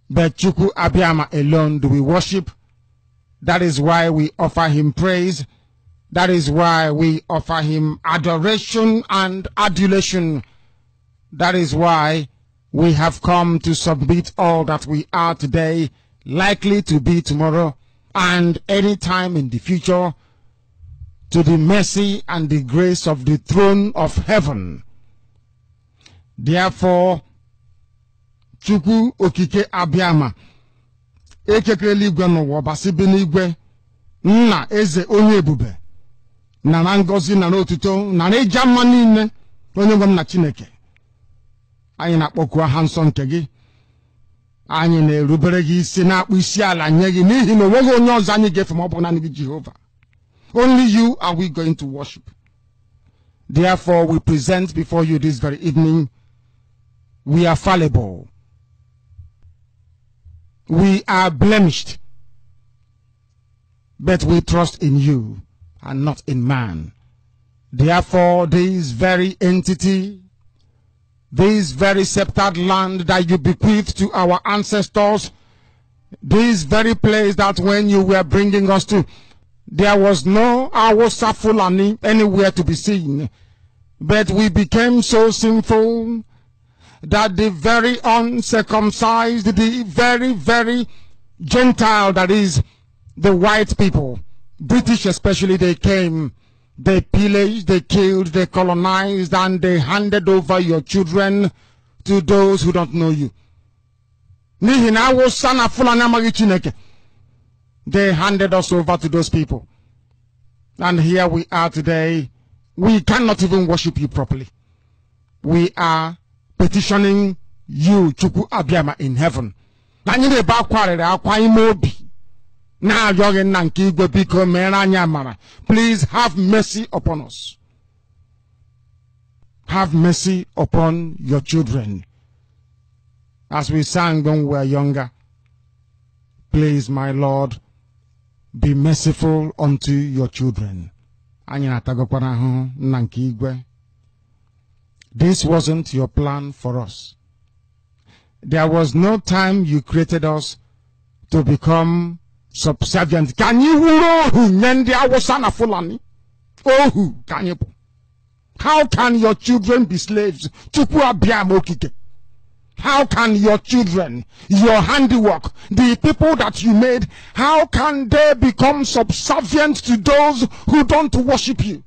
But Chukwu Abiyama alone do we worship. That is why we offer him praise. That is why we offer him adoration and adulation. That is why we have come to submit all that we are today, likely to be tomorrow, and any time in the future, to the mercy and the grace of the throne of heaven. Therefore, Chukwu Okike Abiyama, ekekele igwe n'ụwa basibe n'igwe, nna eze onye ebube, na ngozi na n'otuto na n'ịja mma niile onye nwe m na Chineke. Anyị na-akpọku aha nsọ nke gị. Anyị na-erubere gị isi na-akpụ isi ala nye gị n'ihi na onweghị onye ọzọ anyị ga-efe ma ọ bụ naanị gị Jehova. Only you are we going to worship. Therefore, we present before you this very evening. We are fallible. We are blemished. But we trust in you and not in man. Therefore, this very entity, this very sceptered land that you bequeathed to our ancestors, this very place that when you were bringing us to, there was no Awusa Fulani anywhere to be seen. But we became so sinful that the very uncircumcised, the very, very Gentile, that is, the white people, British especially, they came, they pillaged, they killed, they colonized, and they handed over your children to those who don't know you. They handed us over to those people. And here we are today. We cannot even worship you properly. We are petitioning you, Chukwu Abiyama, in heaven. Please have mercy upon us. Have mercy upon your children. As we sang when we were younger, please, my Lord, be merciful unto your children. This wasn't your plan for us. There was no time you created us to become subservient. Can you Fulani? How can your children be slaves? How can your children, your handiwork, the people that you made, how can they become subservient to those who don't worship you?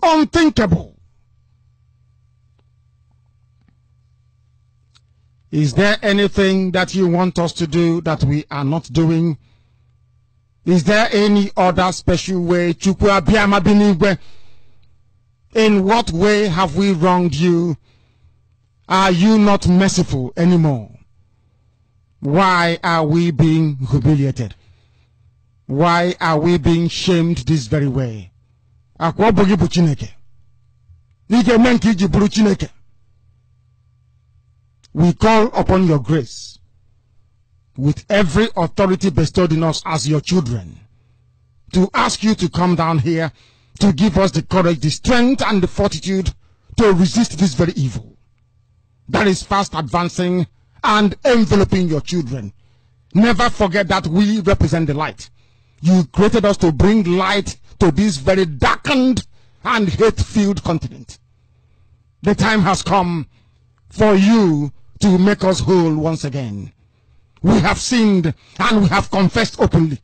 Unthinkable. Is there anything that you want us to do that we are not doing? Is there any other special way? Chukwu Abiyama binigwe, in what way have we wronged you? Are you not merciful anymore? Why are we being humiliated? Why are we being shamed this very way? We call upon your grace with every authority bestowed in us as your children to ask you to come down here to give us the courage, the strength, and the fortitude to resist this very evil that is fast advancing and enveloping your children. Never forget that we represent the light. You created us to bring light to this very darkened and hate-filled continent. The time has come for you to make us whole once again. We have sinned and we have confessed openly.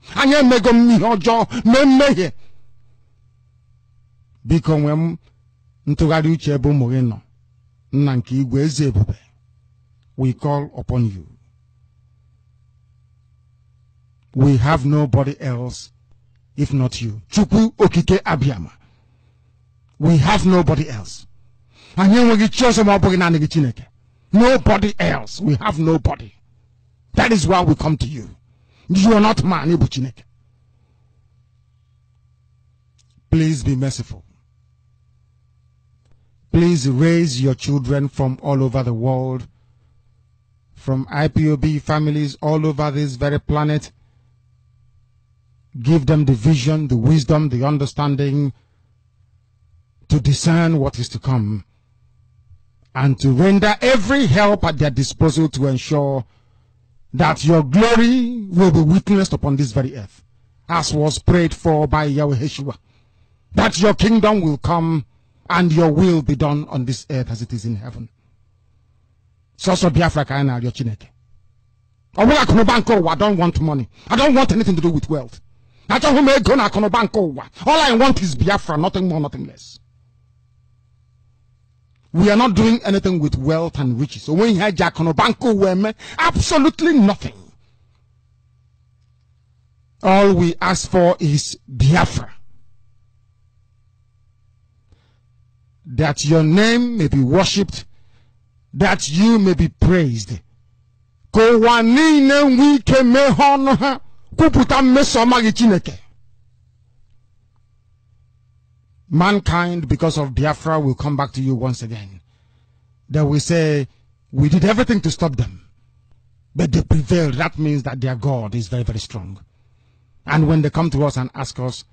We call upon you. We have nobody else if not you. Chukwu Okike Abiyama. We have nobody else. Nobody else. We have nobody. That is why we come to you. You are not man. Please be merciful. Please raise your children from all over the world, from IPOB families all over this very planet. Give them the vision, the wisdom, the understanding to discern what is to come, and to render every help at their disposal to ensure that your glory will be witnessed upon this very earth, as was prayed for by Yahweh Yeshua, that your kingdom will come and your will be done on this earth as it is in heaven. So Biafra ka na your Chineke. I don't want money. I don't want anything to do with wealth. All I want is Biafra, nothing more, nothing less. We are not doing anything with wealth and riches. So when you have Banco, absolutely nothing. All we ask for is Biafra. That your name may be worshipped, that you may be praised. Mankind, because of Biafra, will come back to you once again. They will say, we did everything to stop them, but they prevailed. That means that their God is very, very strong. And when they come to us and ask us,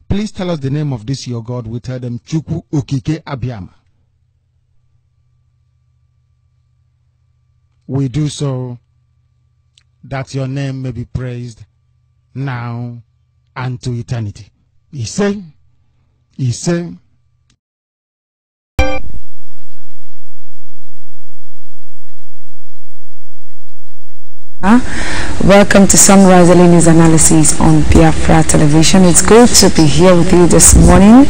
please tell us the name of this your God, we tell them, Chukwu Okike Abiyama. We do so that your name may be praised now and to eternity. He said, welcome to Sunrise Daily News Analysis on Biafra Television. It's good to be here with you this morning.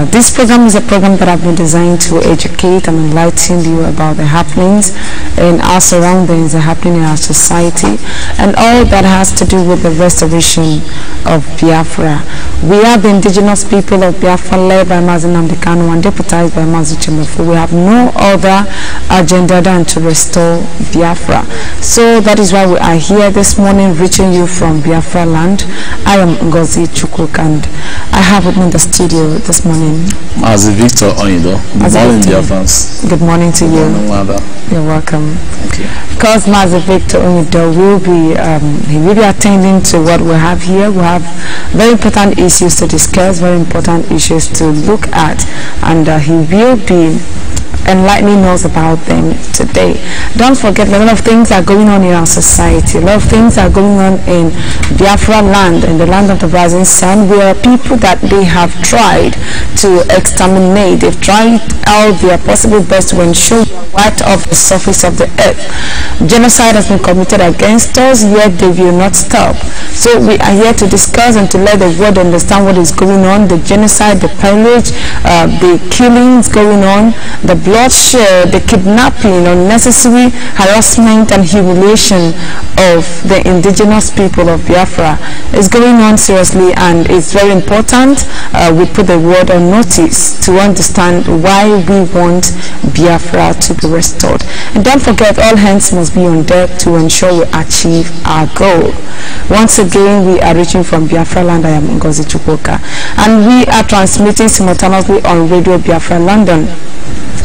This program is a program that I've been designed to educate and enlighten you about the happenings in our surroundings, the happening in our society, and all that has to do with the restoration of Biafra. We are the indigenous people of Biafra, led by Mazi Nnamdi Kanu and deputized by Mazi Chimefu. We have no other agenda than to restore Biafra. So that is why we are here this morning, reaching you from Biafra land. I am Ngozi Chukwuk, and I have with me in the studio this morning Mazi Victor Onido. Good morning, dear fans. Good morning to you. Good morning, Mother. You're welcome. Thank you. Because Mazi Victor Onido will be attending to what we have here. We have very important issues to discuss, very important issues to look at, and he will be enlightening us about them today. Don't forget, a lot of things are going on in our society. A lot of things are going on in Biafra land, in the land of the rising sun, where people that they have tried to exterminate. They've tried all their possible best to ensure wiped off the surface of the earth. Genocide has been committed against us, yet they will not stop. So we are here to discuss and to let the world understand what is going on, the genocide, the pillage, the killings going on, the bloodshed, the kidnapping, unnecessary harassment and humiliation of the indigenous people of Biafra is going on seriously, and it's very important we put the word on notice to understand why we want Biafra to be restored. And don't forget, all hands must be on deck to ensure we achieve our goal. Once again, we are reaching from Biafra land. I am Ngozi Chukwuk, and we are transmitting simultaneously on Radio Biafra London.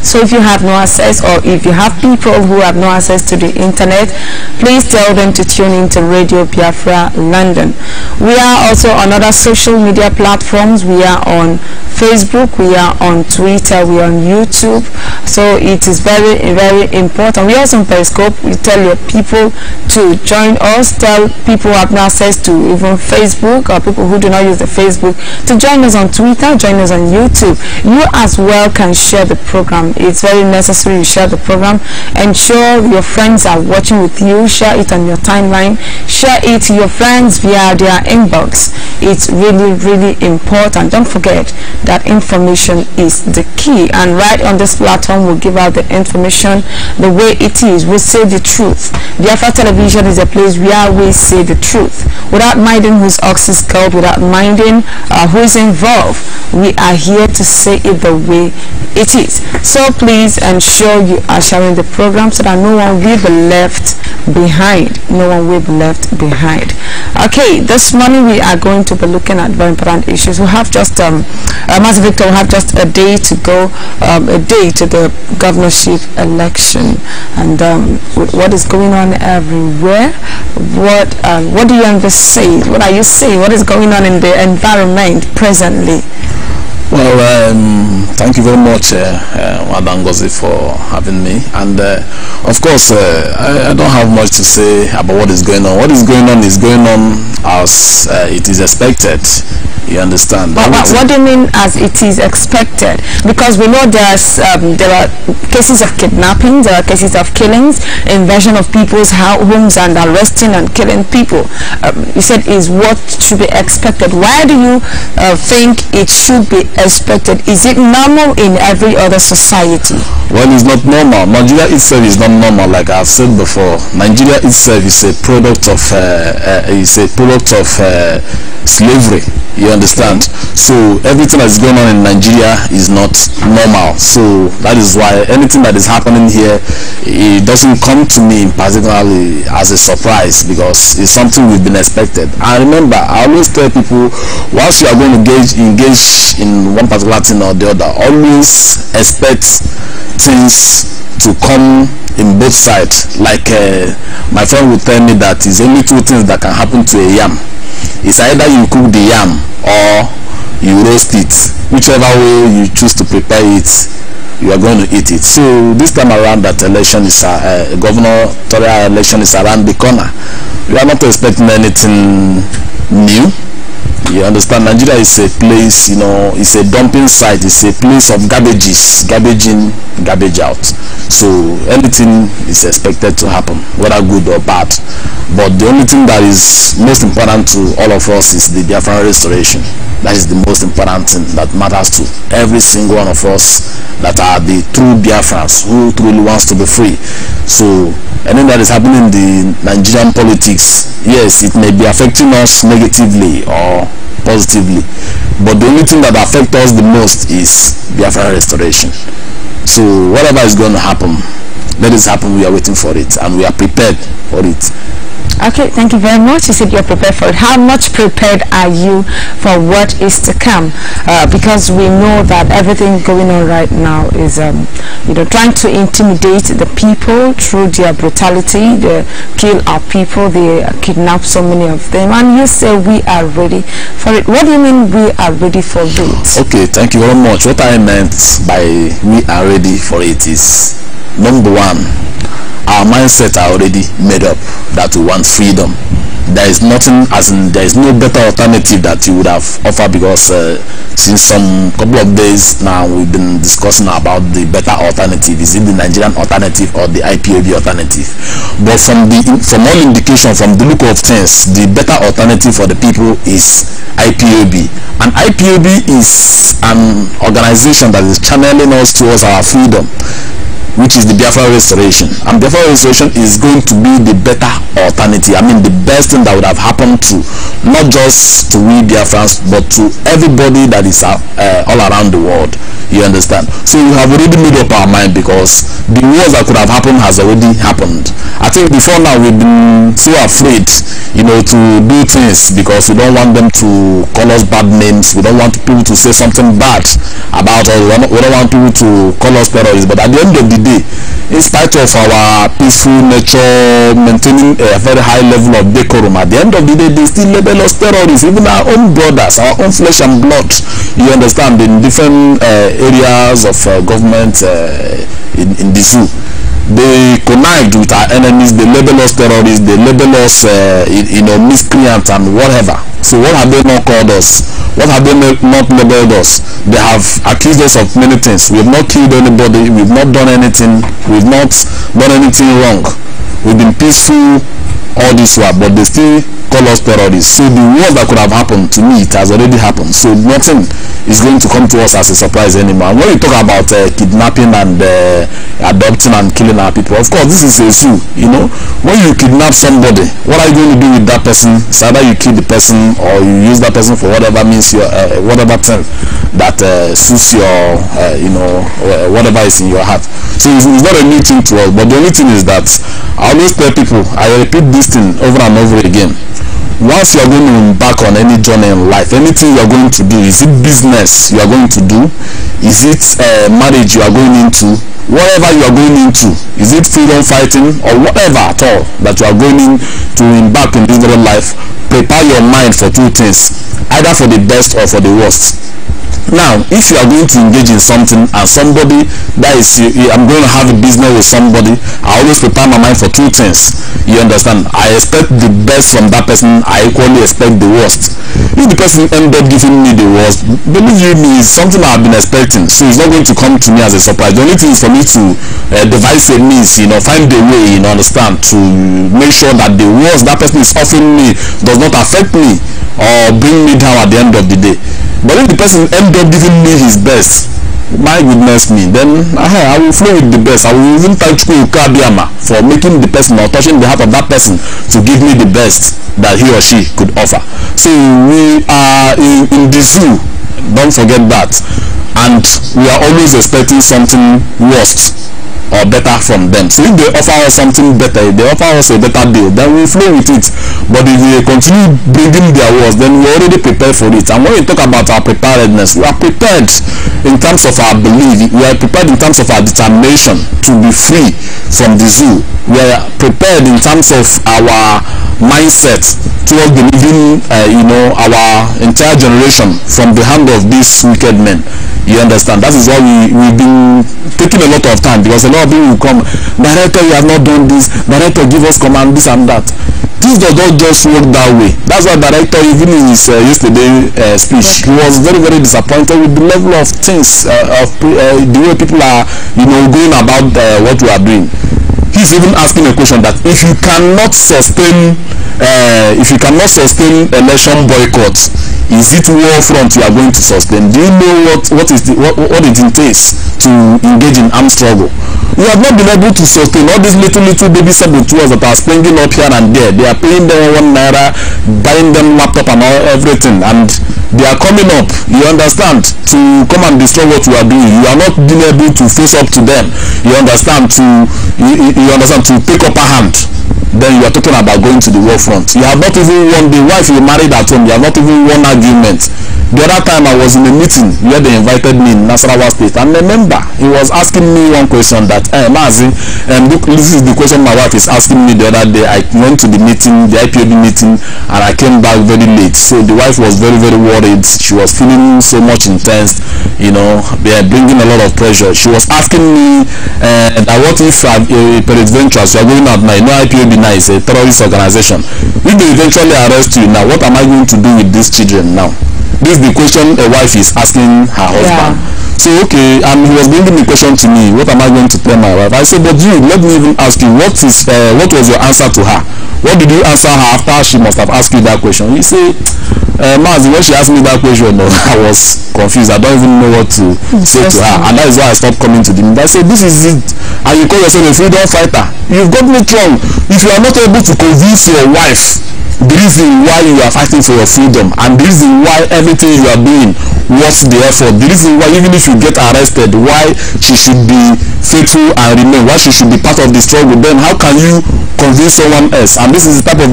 So if you have no access, or if you have people who have no access to the internet, please tell them to tune in to Radio Biafra London. We are also on other social media platforms. We are on Facebook, we are on Twitter, we are on YouTube. So it is very, very important. We are also on Periscope. We tell your people to join us. Tell people who have no access to even Facebook, or people who do not use the Facebook, to join us on Twitter, join us on YouTube. You as well can share the program. It's very necessary you share the program. Ensure your friends are watching with you. Share it on your timeline. Share it to your friends via their inbox. It's really, really important. Don't forget that information is the key, and right on this platform we'll give out the information the way it is. We say the truth. Biafra Television is a place where we say the truth without minding whose ox is called, without minding who is involved. We are here to say it the way it is. So please ensure you are sharing the program so that no one will be left behind. No one will be left behind. Okay, this morning we are going to be looking at very important issues. We have just Master Victor, we have just a day to go, a day to the governorship election, and what is going on everywhere. What do you say? What are you saying? What is going on in the environment presently? Well, thank you very much, Madam Ngozi, for having me. And of course, I don't have much to say about what is going on. What is going on as it is expected. You understand? But what do you mean as it is expected? Because we know there are cases of kidnapping, there are cases of killings, invasion of people's homes, and arresting and killing people. You said is what should be expected. Why do you think it should be expected? Is it normal in every other society? Well, it's not normal. Nigeria itself is not normal, like I've said before. Nigeria itself is a product of slavery. You understand? So everything that's going on in Nigeria is not normal. So that is why anything that is happening here, it doesn't come to me particularly as a surprise, because it's something we've been expected. And remember, I always tell people, once you are going to engage in one particular thing or the other, always expect things to come in both sides. Like my friend would tell me that it's only two things that can happen to a yam. It's either you cook the yam or you roast it. Whichever way you choose to prepare it, you are going to eat it. So this time around, that election is gubernatorial election is around the corner. We are not expecting anything new. You understand? Nigeria is a place, you know, it's a dumping site. It's a place of garbages, garbage in, garbage out. So anything is expected to happen, whether good or bad. But the only thing that is most important to all of us is the Biafran restoration. That is the most important thing that matters to every single one of us that are the true Biafrans who truly wants to be free. So anything that is happening in the Nigerian politics, yes, it may be affecting us negatively or positively, but the only thing that affects us the most is Biafran restoration. So whatever is going to happen, let it happen. We are waiting for it and we are prepared for it. Okay, thank you very much. You said you're prepared for it. How much prepared are you for what is to come? Because we know that everything going on right now is, trying to intimidate the people through their brutality. They kill our people. They kidnap so many of them. And you say we are ready for it. What do you mean we are ready for it? Okay, thank you very much. What I meant by we are ready for it is, number one, our mindset are already made up that we want freedom. There is nothing, as in there is no better alternative that you would have offered, because since some couple of days now we've been discussing about the better alternative. Is it the Nigerian alternative or the IPOB alternative? But from all indication, from the look of things, the better alternative for the people is IPOB. And IPOB is an organization that is channeling us towards our freedom, which is the Biafra restoration. And Biafra restoration is going to be the better alternative. I mean, the best thing that would have happened to not just to we Biafrans, but to everybody that is all around the world. You understand? So we have already made up our mind, because the worst that could have happened has already happened. I think before now we've been so afraid, to do things, because we don't want them to call us bad names. We don't want people to say something bad about us. We don't want people to call us terrorists. But at the end of the day, in spite of our peaceful nature, maintaining a very high level of decorum, at the end of the day, they still label us terrorists. Even our own brothers, our own flesh and blood, you understand, in different areas of government in the zoo. They connived with our enemies. They label us terrorists. They label us miscreants and whatever. So what have they not called us? What have they not labeled us? They have accused us of many things. We have not killed anybody. We've not done anything. We've not done anything wrong. We've been peaceful all this while, but they still call us terrorists. So the worst that could have happened to me, it has already happened. So nothing is going to come to us as a surprise anymore. And when you talk about kidnapping and adopting and killing our people, of course this is a zoo. When you kidnap somebody, what are you going to do with that person? It's either you kill the person or you use that person for whatever means your whatever thing that suits your whatever is in your heart. So it's not a new thing to us, but the only thing is that I always tell people, I repeat this thing over and over again. Once you are going to embark on any journey in life, anything you are going to do, is it business you are going to do, is it marriage you are going into, whatever you are going into, is it freedom fighting or whatever at all that you are going in to embark in this little life, prepare your mind for two things, either for the best or for the worst. Now, if you are going to engage in something and somebody that is, I'm going to have a business with somebody, I always prepare my mind for two things. You understand? I expect the best from that person. I equally expect the worst. If the person end up giving me the worst, believe you me, it's something I've been expecting. So it's not going to come to me as a surprise. The only thing is for me to devise a means, find a way, understand, to make sure that the worst that person is offering me does not affect me or bring me down at the end of the day. But if the person ends up giving me his best, my goodness me, then I will flow with the best. I will even thank Kabiama for making the person or touching the heart of that person to give me the best that he or she could offer. So we are in the zoo, don't forget that, and we are always expecting something worse or better from them. So if they offer us something better, if they offer us a better deal, then we flow with it. But if they continue bringing their words, then we're already prepared for it. And when we talk about our preparedness, we are prepared in terms of our belief. We are prepared in terms of our determination to be free from the zoo. We are prepared in terms of our mindset towards delivering our entire generation from the hand of these wicked men. You understand? That is why we've been taking a lot of time, because a lot of people will come, director, you have not done this, director, give us command, this and that. Things does not just work that way. That's why director, even in his yesterday speech, he was very, very disappointed with the level of things, the way people are going about what we are doing. He's even asking a question that if you cannot sustain election boycotts, is it war front you are going to sustain? Do you know what it entails to engage in armed struggle? You have not been able to sustain all these little baby saboteurs that are springing up here and there. They are paying them £1, buying them laptop and everything, and they are coming up, you understand, to come and destroy what you are doing. You are not being able to face up to them, you understand, to take upper hand. Then you are talking about going to the war front. You have not even won the wife you married at home. You have not even won argument. The other time I was in a meeting where they invited me in Nasarawa State, and remember, he was asking me one question that, Mazi, look, this is the question my wife is asking me the other day. I went to the meeting, the IPOB meeting, and I came back very late. So the wife was very, very worried. She was feeling so much intense, they are bringing a lot of pressure. She was asking me that what if peradventure, so you are going out now, IPOB now is a terrorist organization. If they eventually arrest you now, what am I going to do with these children now? This is the question a wife is asking her husband. Yeah. So okay, and he was bringing the question to me, what am I going to tell my wife? I said, but let me even ask you, what was your answer to her? What did you answer her after she must have asked you that question? He said, Mazi, when she asked me that question, I was confused. I don't even know what to say to her, and that is why I stopped coming to the meeting. I said, this is it, and you call yourself a freedom fighter. You've got me wrong. If you are not able to convince your wife the reason why you are fighting for your freedom, and the reason why everything you are doing worth the effort, the reason why even if you get arrested, why she should be faithful and remain, why she should be part of the struggle, then how can you convince someone else? And this is the type of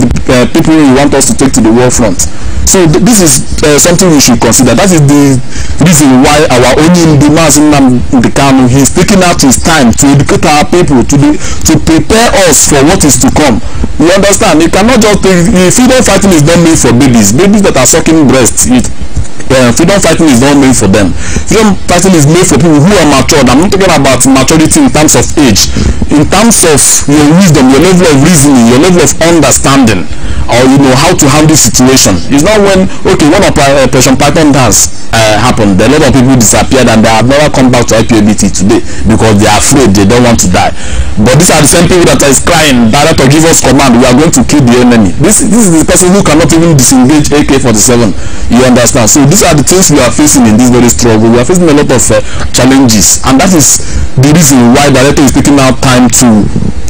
people you want us to take to the war front. So this is something we should consider. That is the reason why our own Ndikanu, he is taking out his time to educate our people, to prepare us for what is to come. You understand? You cannot just take, freedom fighting is not made for babies that are sucking breasts. Freedom fighting is not made for them. Freedom fighting is made for people who are matured. I'm not talking about maturity in terms of age, in terms of your wisdom, your level of reasoning, your level of understanding, or how to handle situation. It's not when when Operation Python dance happened, a lot of people disappeared and they have never come back to IPOBT today because they are afraid, they don't want to die. But these are the same people that is crying, director, give us command, we are going to kill the enemy. This is the person who cannot even disengage AK-47. You understand? So these are the things we are facing in this very struggle. We are facing a lot of challenges, and that is the reason why director is taking out time to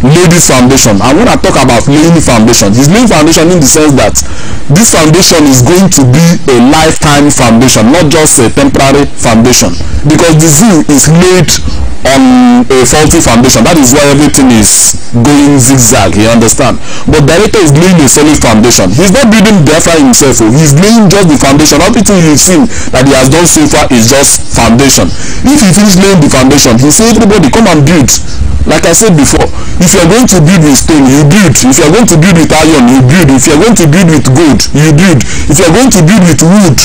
lay this foundation. And when I talk about laying the foundation, he's laying foundation in the sense that this foundation is going to be a lifetime foundation, not just a temporary foundation, because the zoo is laid on a faulty foundation. That is why everything is going zigzag, you understand? But director is laying a solid foundation. He's not building Biafra himself, he's laying just the foundation. Everything you've seen that he has done so far is just foundation. If he finishes laying the foundation, he says, everybody come and build. Like I said before, if you are going to build with stone, you build. If you are going to build with iron, you build. If you are going to build with gold, you build. If you are going to build with wood,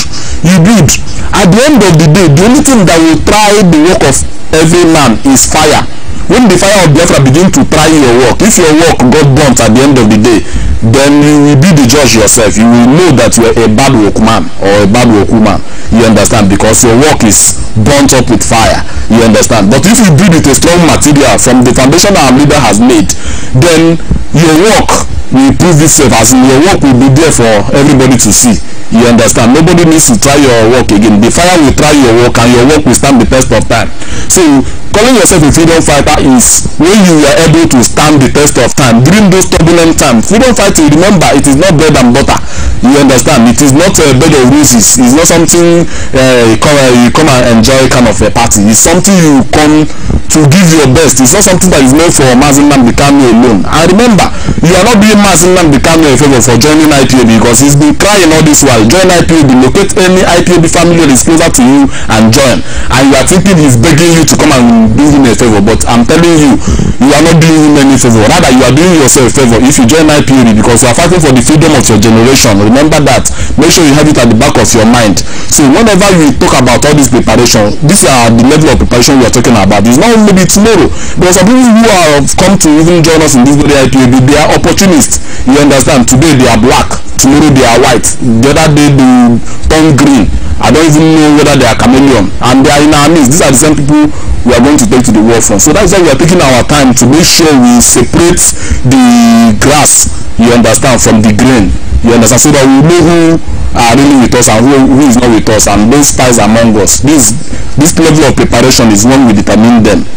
you build. At the end of the day, the only thing that will try the work of every man is fire. When the fire of Biafra begin to try your work, if your work got burnt at the end of the day, then you will be the judge yourself. You will know that you are a bad workman or a bad workwoman. You understand? Because your work is burnt up with fire. You understand? But if you build with a strong material from the foundation our leader has made, then your work will prove itself, as in your work will be there for everybody to see. You understand? Nobody needs to try your work again. The fire will try your work and your work will stand the test of time. So calling yourself a freedom fighter is when you are able to stand the test of time during those turbulent times. Freedom fighting, remember, it is not bread and butter. You understand? It is not a bed of roses. It's not something you come and enjoy kind of a party. It's something you come to give your best. It's not something that is meant for Mazi Nnamdi Kanu alone. And remember, you are not doing Mazi Nnamdi Kanu a favor for joining Ipob, because he's been crying all this while. Join Ipob, locate any Ipob family that is closer to you and join. And you are thinking he's begging you to come and do him a favor, but I'm telling you, you are not doing him any favor. Rather, you are doing yourself a favor if you join Ipob, because you are fighting for the freedom of your generation. Remember that. Make sure you have it at the back of your mind. So whenever you talk about all this preparation, these are the level of preparation we are talking about. It's not maybe tomorrow. There are some people who have come to even join us in this very Ipob. They are opportunists. You understand? Today they are black, tomorrow they are white, the other day they turn green. I don't even know whether they are chameleon, and they are in our midst. These are the same people we are going to take to the war front. So that's why we are taking our time to make sure we separate the grass, you understand, from the grain. You understand? So that we know who are really with us and who is not with us, and those spies among us. This level of preparation is when we determine them.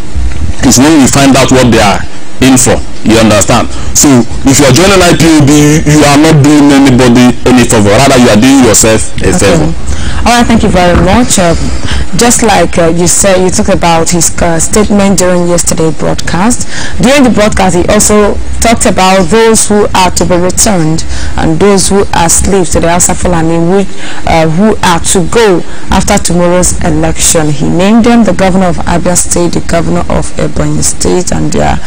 It's when we find out what they are in for. You understand? So if you are joining Ipob, you are not doing anybody any favor. Rather, you are doing yourself a favor. All right, thank you very much. Just like you said, you talked about his statement during yesterday's broadcast. During the broadcast, he also talked about those who are to be returned and those who are slaves to the FULANIES, who are to go after tomorrow's election. He named them the governor of Abia State, the governor of Ebonyi State, and their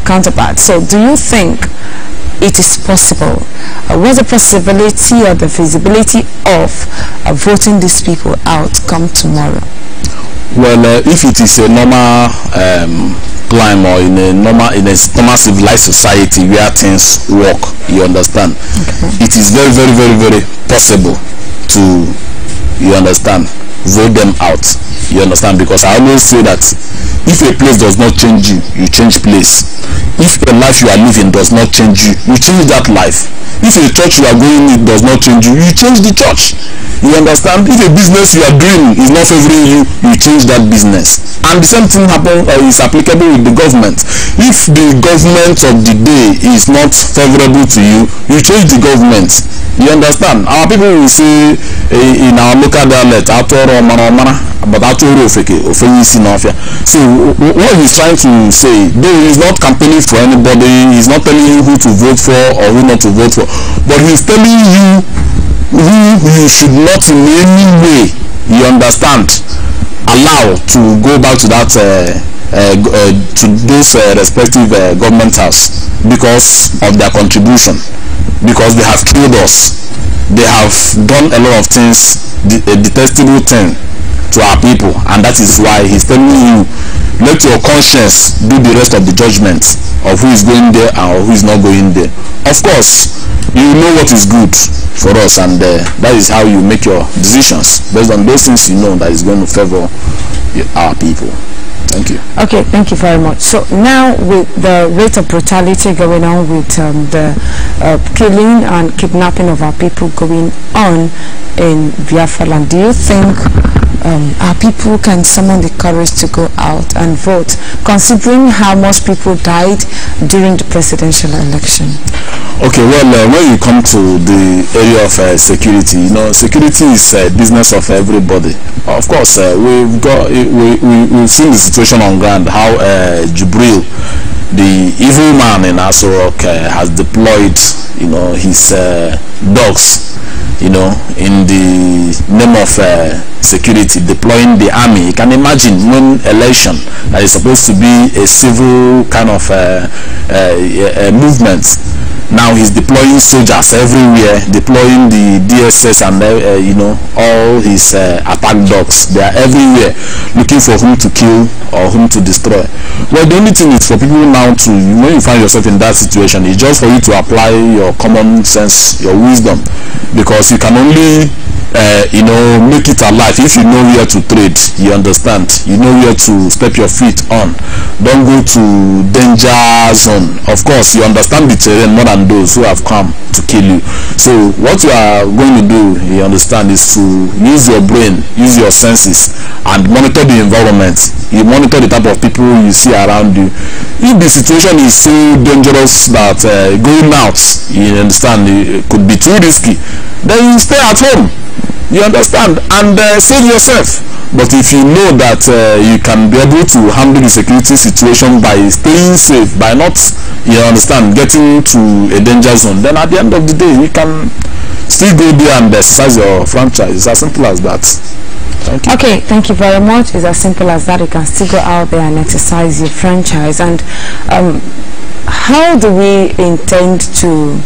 counterparts. So do you think it is possible? What's the possibility or the feasibility of voting these people out come tomorrow? Well, if it is a normal climb, or in a normal civilized society where things work, you understand, it is very, very, very, very possible to, you understand, vote them out. You understand? Because I always say that if a place does not change you, you change place. If the life you are living does not change you, you change that life. If a church you are going in does not change you, you change the church. You understand? If a business you are doing is not favoring you, you change that business. And the same thing is applicable with the government. If the government of the day is not favorable to you, you change the government. You understand? Our people will say in our local dialect, but so what he's trying to say, though he's not campaigning for anybody, he's not telling you who to vote for or who not to vote for, but he's telling you who you should not in any way, you understand, allow to go back to that to those respective government house because of their contribution, because they have killed us, they have done a lot of things, a detestable thing to our people, and that is why he's telling you, let your conscience do the rest of the judgment of who is going there and who is not going there. Of course, you know what is good for us, and that is how you make your decisions based on those things you know that is going to favor our people. Thank you. Okay, thank you very much. So now, with the rate of brutality going on, with the killing and kidnapping of our people going on in Biafraland, do you think our people can summon the courage to go out and vote, considering how much people died during the presidential election? Okay, well, when you come to the area of security, you know, security is a business of everybody. Of course, we've seen the situation on ground, how Jibril, the evil man in Aso Rock, has deployed, you know, his dogs, you know, in the name of security, deploying the army. You can imagine when election that is supposed to be a civil kind of movement. Now he's deploying soldiers everywhere, deploying the DSS and you know, all his attack dogs. They are everywhere looking for whom to kill or whom to destroy. Well, the only thing is for people now to, when you find yourself in that situation, is just for you to apply your common sense, your wisdom, because you can only you know, make it alive if you know where to trade. You understand, you know where to step your feet on. Don't go to danger zone. Of course, you understand the terrain more than those who have come to kill you. So what you are going to do, you understand, is to use your brain, use your senses, and monitor the environment. You monitor the type of people you see around you. If the situation is so dangerous that going out, you understand, it could be too risky, then you stay at home. You understand, and save yourself. But if you know that you can be able to handle the security situation by staying safe, by not, you understand, getting to a danger zone, then at the end of the day you can still go there and exercise your franchise. It's as simple as that. Thank you. Okay, thank you very much. It's as simple as that. You can still go out there and exercise your franchise. And how do we intend to,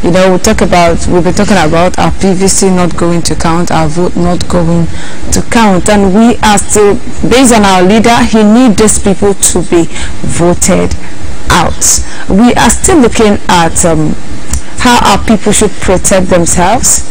you know, we've been talking about our PVC not going to count, our vote not going to count, and we are still, based on our leader, he needs these people to be voted out. We are still looking at how our people should protect themselves,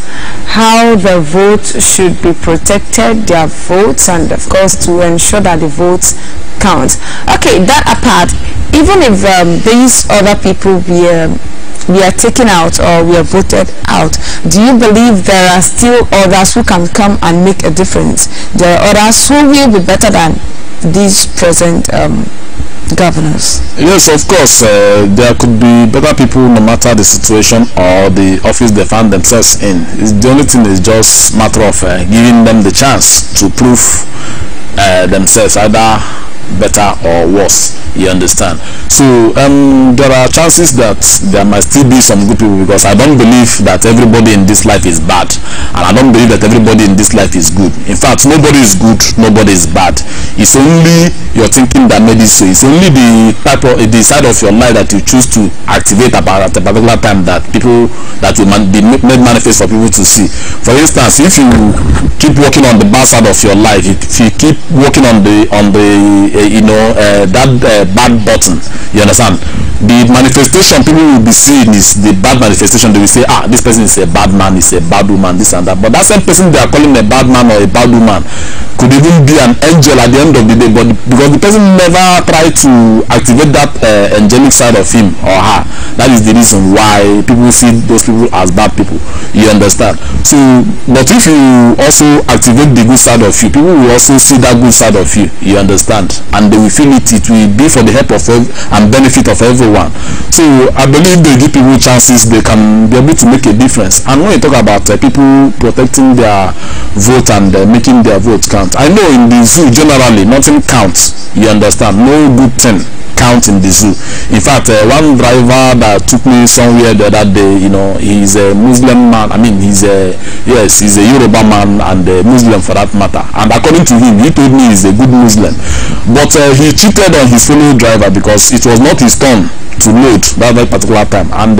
how the vote should be protected, their votes, and of course to ensure that the votes count. Okay, that apart, even if these other people we are taken out or we are voted out, do you believe there are still others who can come and make a difference? There are others who will be better than these present governors? Yes, of course. There could be better people no matter the situation or the office they find themselves in. The only thing is just matter of giving them the chance to prove themselves either better or worse. You understand? So there are chances that there might still be some good people, because I don't believe that everybody in this life is bad, and I don't believe that everybody in this life is good. In fact, nobody is good, nobody is bad. It's only your thinking that made it so. It's only the type of the side of your life that you choose to activate about at a particular time that people that will be made manifest for people to see. For instance, if you keep working on the bad side of your life, if you keep working on the you know, bad button, you understand, the manifestation people will be seeing is the bad manifestation. They will say, ah, this person is a bad man, is a bad woman, this and that. But that same person they are calling a bad man or a bad woman could even be an angel at the end of the day, but because the person never tried to activate that angelic side of him or her, that is the reason why people see those people as bad people. You understand? So, but if you also activate the good side of you, people will also see that good side of you. You understand? And they will feel it. It will be for the help of and benefit of everyone. So I believe they give people chances, they can be able to make a difference. And when you talk about people protecting their vote and making their vote count, I know in the zoo generally nothing counts. You understand? No good thing count in the zoo. In fact, one driver that took me somewhere the other day, you know, he's a Muslim man. I mean, he's a Yoruba man and a Muslim for that matter. And according to him, he told me he's a good Muslim, but he cheated on his fellow driver because it was not his turn to load that very particular time, and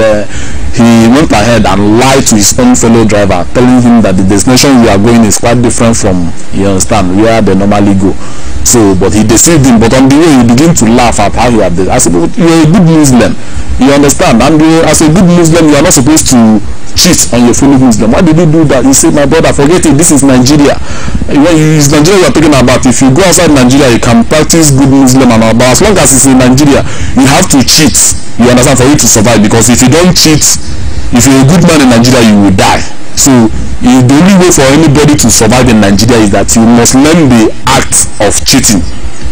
he went ahead and lied to his own fellow driver, telling him that the destination we are going is quite different from, you understand, where they normally go. So, but he deceived him. But on the way, he began to laugh at how he had did. I said, but you're a good Muslim, you understand, and as a good Muslim, you are not supposed to cheat on your fellow Muslim. Why did you do that? He said, my brother, forget it, this is Nigeria. It's Nigeria you are talking about. If you go outside Nigeria, you can practice good Muslim and all, but as long as it's in Nigeria, you have to cheat, you understand, for you to survive. Because if you don't cheat, if you're a good man in Nigeria, you will die. So the only way for anybody to survive in Nigeria is that you must learn the act of cheating.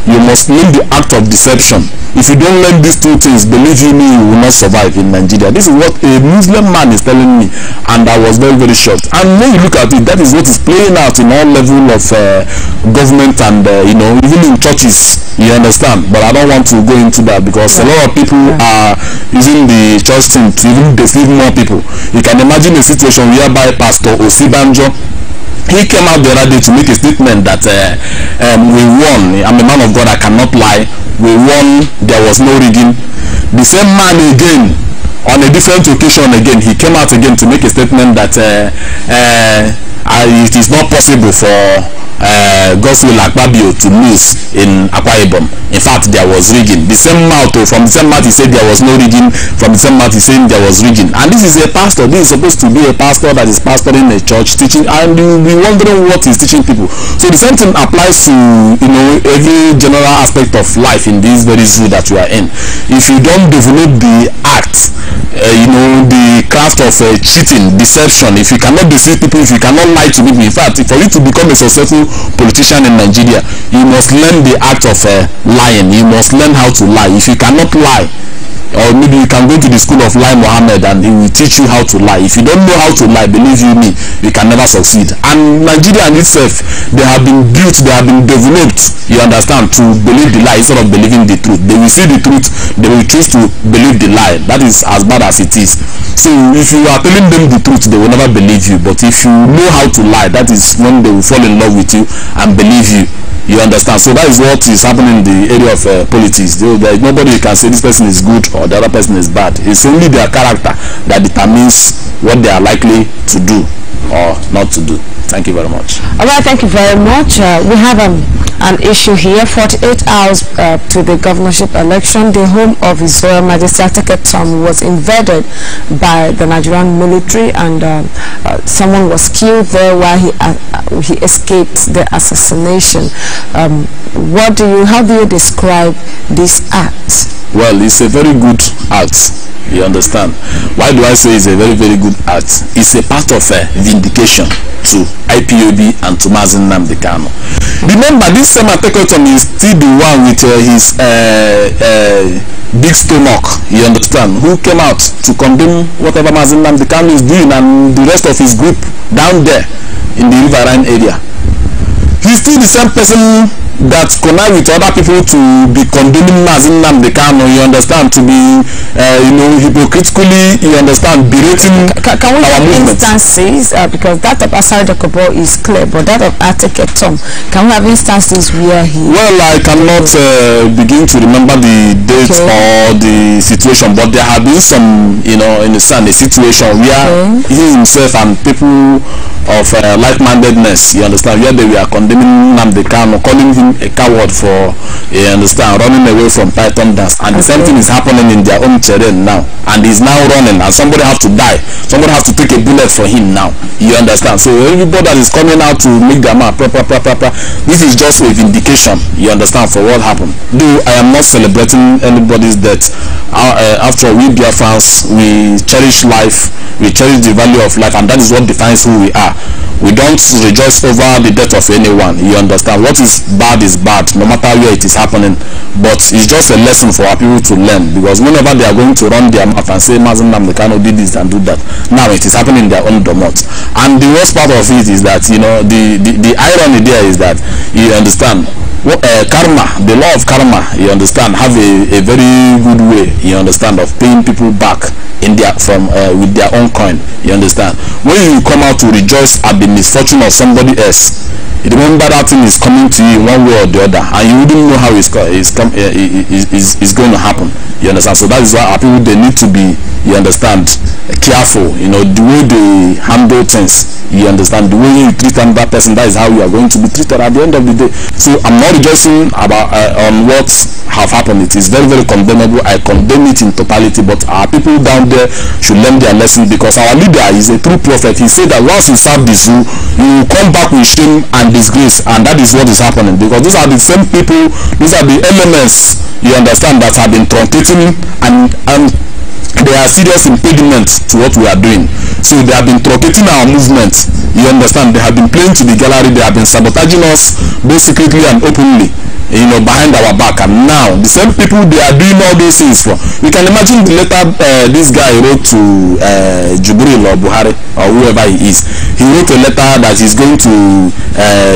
You must learn the act of deception. If you don't learn these two things, believe you me, you will not survive in Nigeria. This is what a Muslim man is telling me, and I was very, very shocked. And when you look at it, that is what is playing out in all level of government and you know, even in churches. You understand? But I don't want to go into that because a lot of people are using the church thing to even deceive more people. You can imagine a situation whereby Pastor Osibanjo he came out the other day to make a statement that we won. I'm a man of God, I cannot lie. We won, there was no rigging. The same man again, on a different occasion again, he came out again to make a statement that it is not possible for Godswill Akpabio to lose in Akwa Ibom. In fact, there was rigging. The same mouth, from the same mouth he said there was no rigging, from the same mouth he said there was rigging. And this is a pastor. This is supposed to be a pastor that is pastoring a church, teaching, and you'll be wondering what he's teaching people. So the same thing applies to, you know, every general aspect of life in this very zoo that we are in. If you don't develop the act, you know, the craft of cheating, deception, if you cannot deceive people, if you cannot lie to people, in fact, for you to become a successful politician in Nigeria, you must learn the act of lying. You must learn how to lie. If you cannot lie, or maybe you can go to the school of Lai Mohammed and he will teach you how to lie. If you don't know how to lie, believe you me, you can never succeed. And Nigeria in itself, they have been built, they have been developed, you understand, to believe the lie instead of believing the truth. They will see the truth, they will choose to believe the lie. That is as bad as it is. So if you are telling them the truth, they will never believe you. But if you know how to lie, that is when they will fall in love with you and believe you. You understand? So that is what is happening in the area of politics. There is nobody can say this person is good or the other person is bad. It's only their character that determines what they are likely to do or not to do. Thank you very much. All right, thank you very much. We have an issue here. 48 hours to the governorship election, the home of His Royal Majesty Ateketom was invaded by the Nigerian military, and someone was killed there while he escaped the assassination. How do you describe this act? Well, it's a very good act. You understand? Why do I say it's a very, very good act? It's a part of vindication to IPOB and to Mazen Nnamdi Kanu. Remember, this same Ateketom is still the one with his big stomach, you understand, who came out to condemn whatever Mazen Nnamdi Kanu is doing and the rest of his group down there in the Riverine area. He's still the same person that connive with other people to be condemning Mazen Nnamdi Kanu, you understand, to be hypocritically, you understand, berating can we our have movement. instances, because that of Asari Dokubo is clear, but that of Ateketom, can we have instances where he... Well, I cannot begin to remember the dates or the situation, but there have been some, you know, in a situation where he himself and people of like-mindedness, you understand, where they were condemning Nnamdi Kanu, calling him a coward for, you understand, running away from Python dance, and the same thing is happening in their own terrain now, and he's now running, and somebody has to die, somebody has to take a bullet for him now, you understand. So everybody that is coming out to make their man proper, this is just a vindication, you understand, for what happened. Though I am not celebrating anybody's death, after all, we Biafrans, we cherish life, we cherish the value of life, and that is what defines who we are. We don't rejoice over the death of anyone, you understand. What is bad, no matter where it is happening, but it's just a lesson for our people to learn, because whenever they are going to run their mouth and say Mazen Nnamdi Kanu did this and do that, now it is happening in their own domot. And the worst part of it is that, you know, the irony there is that, you understand, karma, the law of karma, you understand, have a very good way, you understand, of paying people back in their with their own coin, you understand. When you come out to rejoice at the misfortune of somebody else, remember that thing is coming to you in one way or the other, and you wouldn't know how it's going to happen, you understand. So that is why our people, they need to be, you understand, careful, you know, the way they handle things, you understand, the way you treat another person, that is how you are going to be treated at the end of the day. So I'm not rejoicing about on what have happened. It is very, very condemnable. I condemn it in totality, but our people down there should learn their lesson, because our leader is a true prophet. He said that once you serve the zoo, you will come back with shame and disgrace, and that is what is happening, because those are the same people, these are the elements, you understand, that have been truncating and they are serious impediments to what we are doing. So they have been truncating our movement, you understand. They have been playing to the gallery, they have been sabotaging us both secretly and openly, you know, behind our back. And now the same people they are doing all those things for. You can imagine the letter this guy wrote to Jubril or Buhari or whoever he is. he wrote a letter that he's going to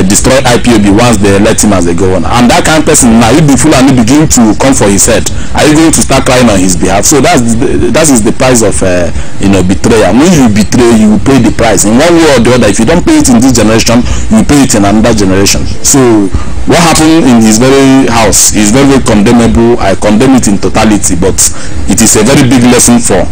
destroy IPOB once they let him as a governor. And that kind of person now, if the Fulani begin to come for his head, are you going to start crying on his behalf? So that is the price of betrayal. When you betray, you will pay the price in one way or the other. If you don't pay it in this generation, you pay it in another generation. So what happened in his very house is very, very condemnable. I condemn it in totality, but it is a very big lesson for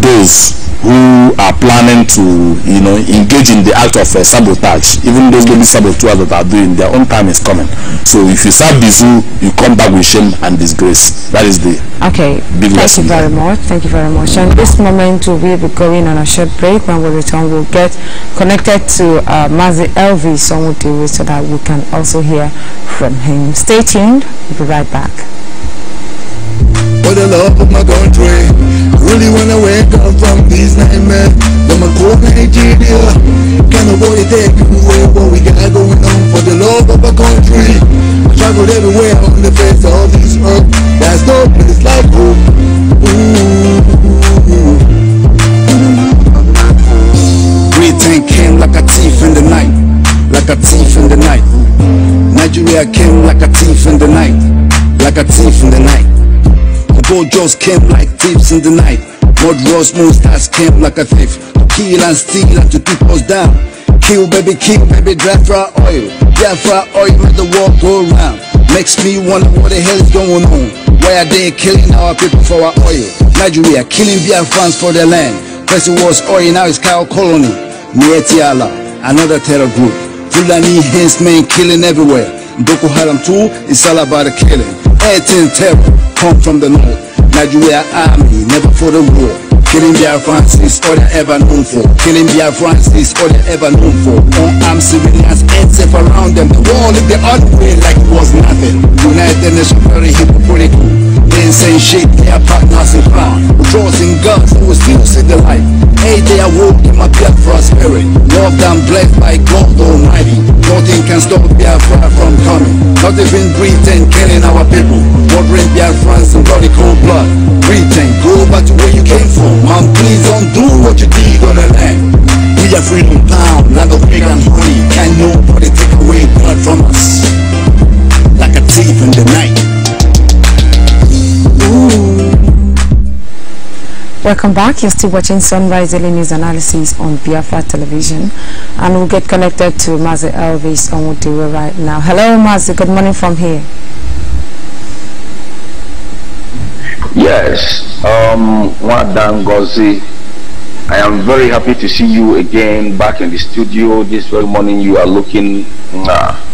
those who are planning to engage in the act of sabotage. Even those baby saboteurs that are doing, their own time is coming. So if you serve the zoo, you come back with shame and disgrace. That is the big lesson. Thank you very much. Thank you very much. And this moment we'll be going on a short break. When we return, we'll get connected to Mazi Elvis Onwudiwe so that we can also hear from him. Stay tuned. We'll be right back. For the love of my country, I really wanna wake up from these nightmares. From a cold Nigeria, can't nobody take you away what we got going on. For the love of our country, I traveled everywhere on the face of this earth. There's no place like home. Britain came like a thief in the night, like a thief in the night. Nigeria came like a thief in the night, like a thief in the night. Just came like thieves in the night. Murderous monsters came like a thief to kill and steal and to keep us down. Kill baby, Biafra oil. Biafra oil make the world go round. Makes me wonder what the hell is going on. Why are they killing our people for our oil? Nigeria killing Biafrans for their land. First it was oil, now it's cow colony. Mietiala, another terror group. Fulani henchmen killing everywhere. Boko Haram too, it's all about the killing. 18 terror come from the north. Nigeria army never for the war. Killing Biafrans is all they ever known for. Killing Biafrans is all they ever known for. Unarmed civilians ain't safe around them. The war live the other way like it was nothing. United Nations very hypocritical. They ain't saying shit, they are partners in crime. Crossing guns, who will still see the light. Hey, they are woke in my Biafra spirit. Loved and blessed by God Almighty. Nothing can stop Biafra from coming. Not even Britain killing our people. Murdering Biafrans in bloody cold blood. Britain, go back to where you came from. Man, please don't do what you did on the land. We are freedom bound, land of pig and honey. Can nobody take away blood from us? Like a thief in the night. Welcome back. You're still watching Sunrise Daily News Analysis on Biafra Television, and we'll get connected to Mazi Elvis Onwudiwe right now. Hello, Mazi. Good morning from here. Yes, Wadan Gozi, I am very happy to see you again back in the studio this very morning. You are looking,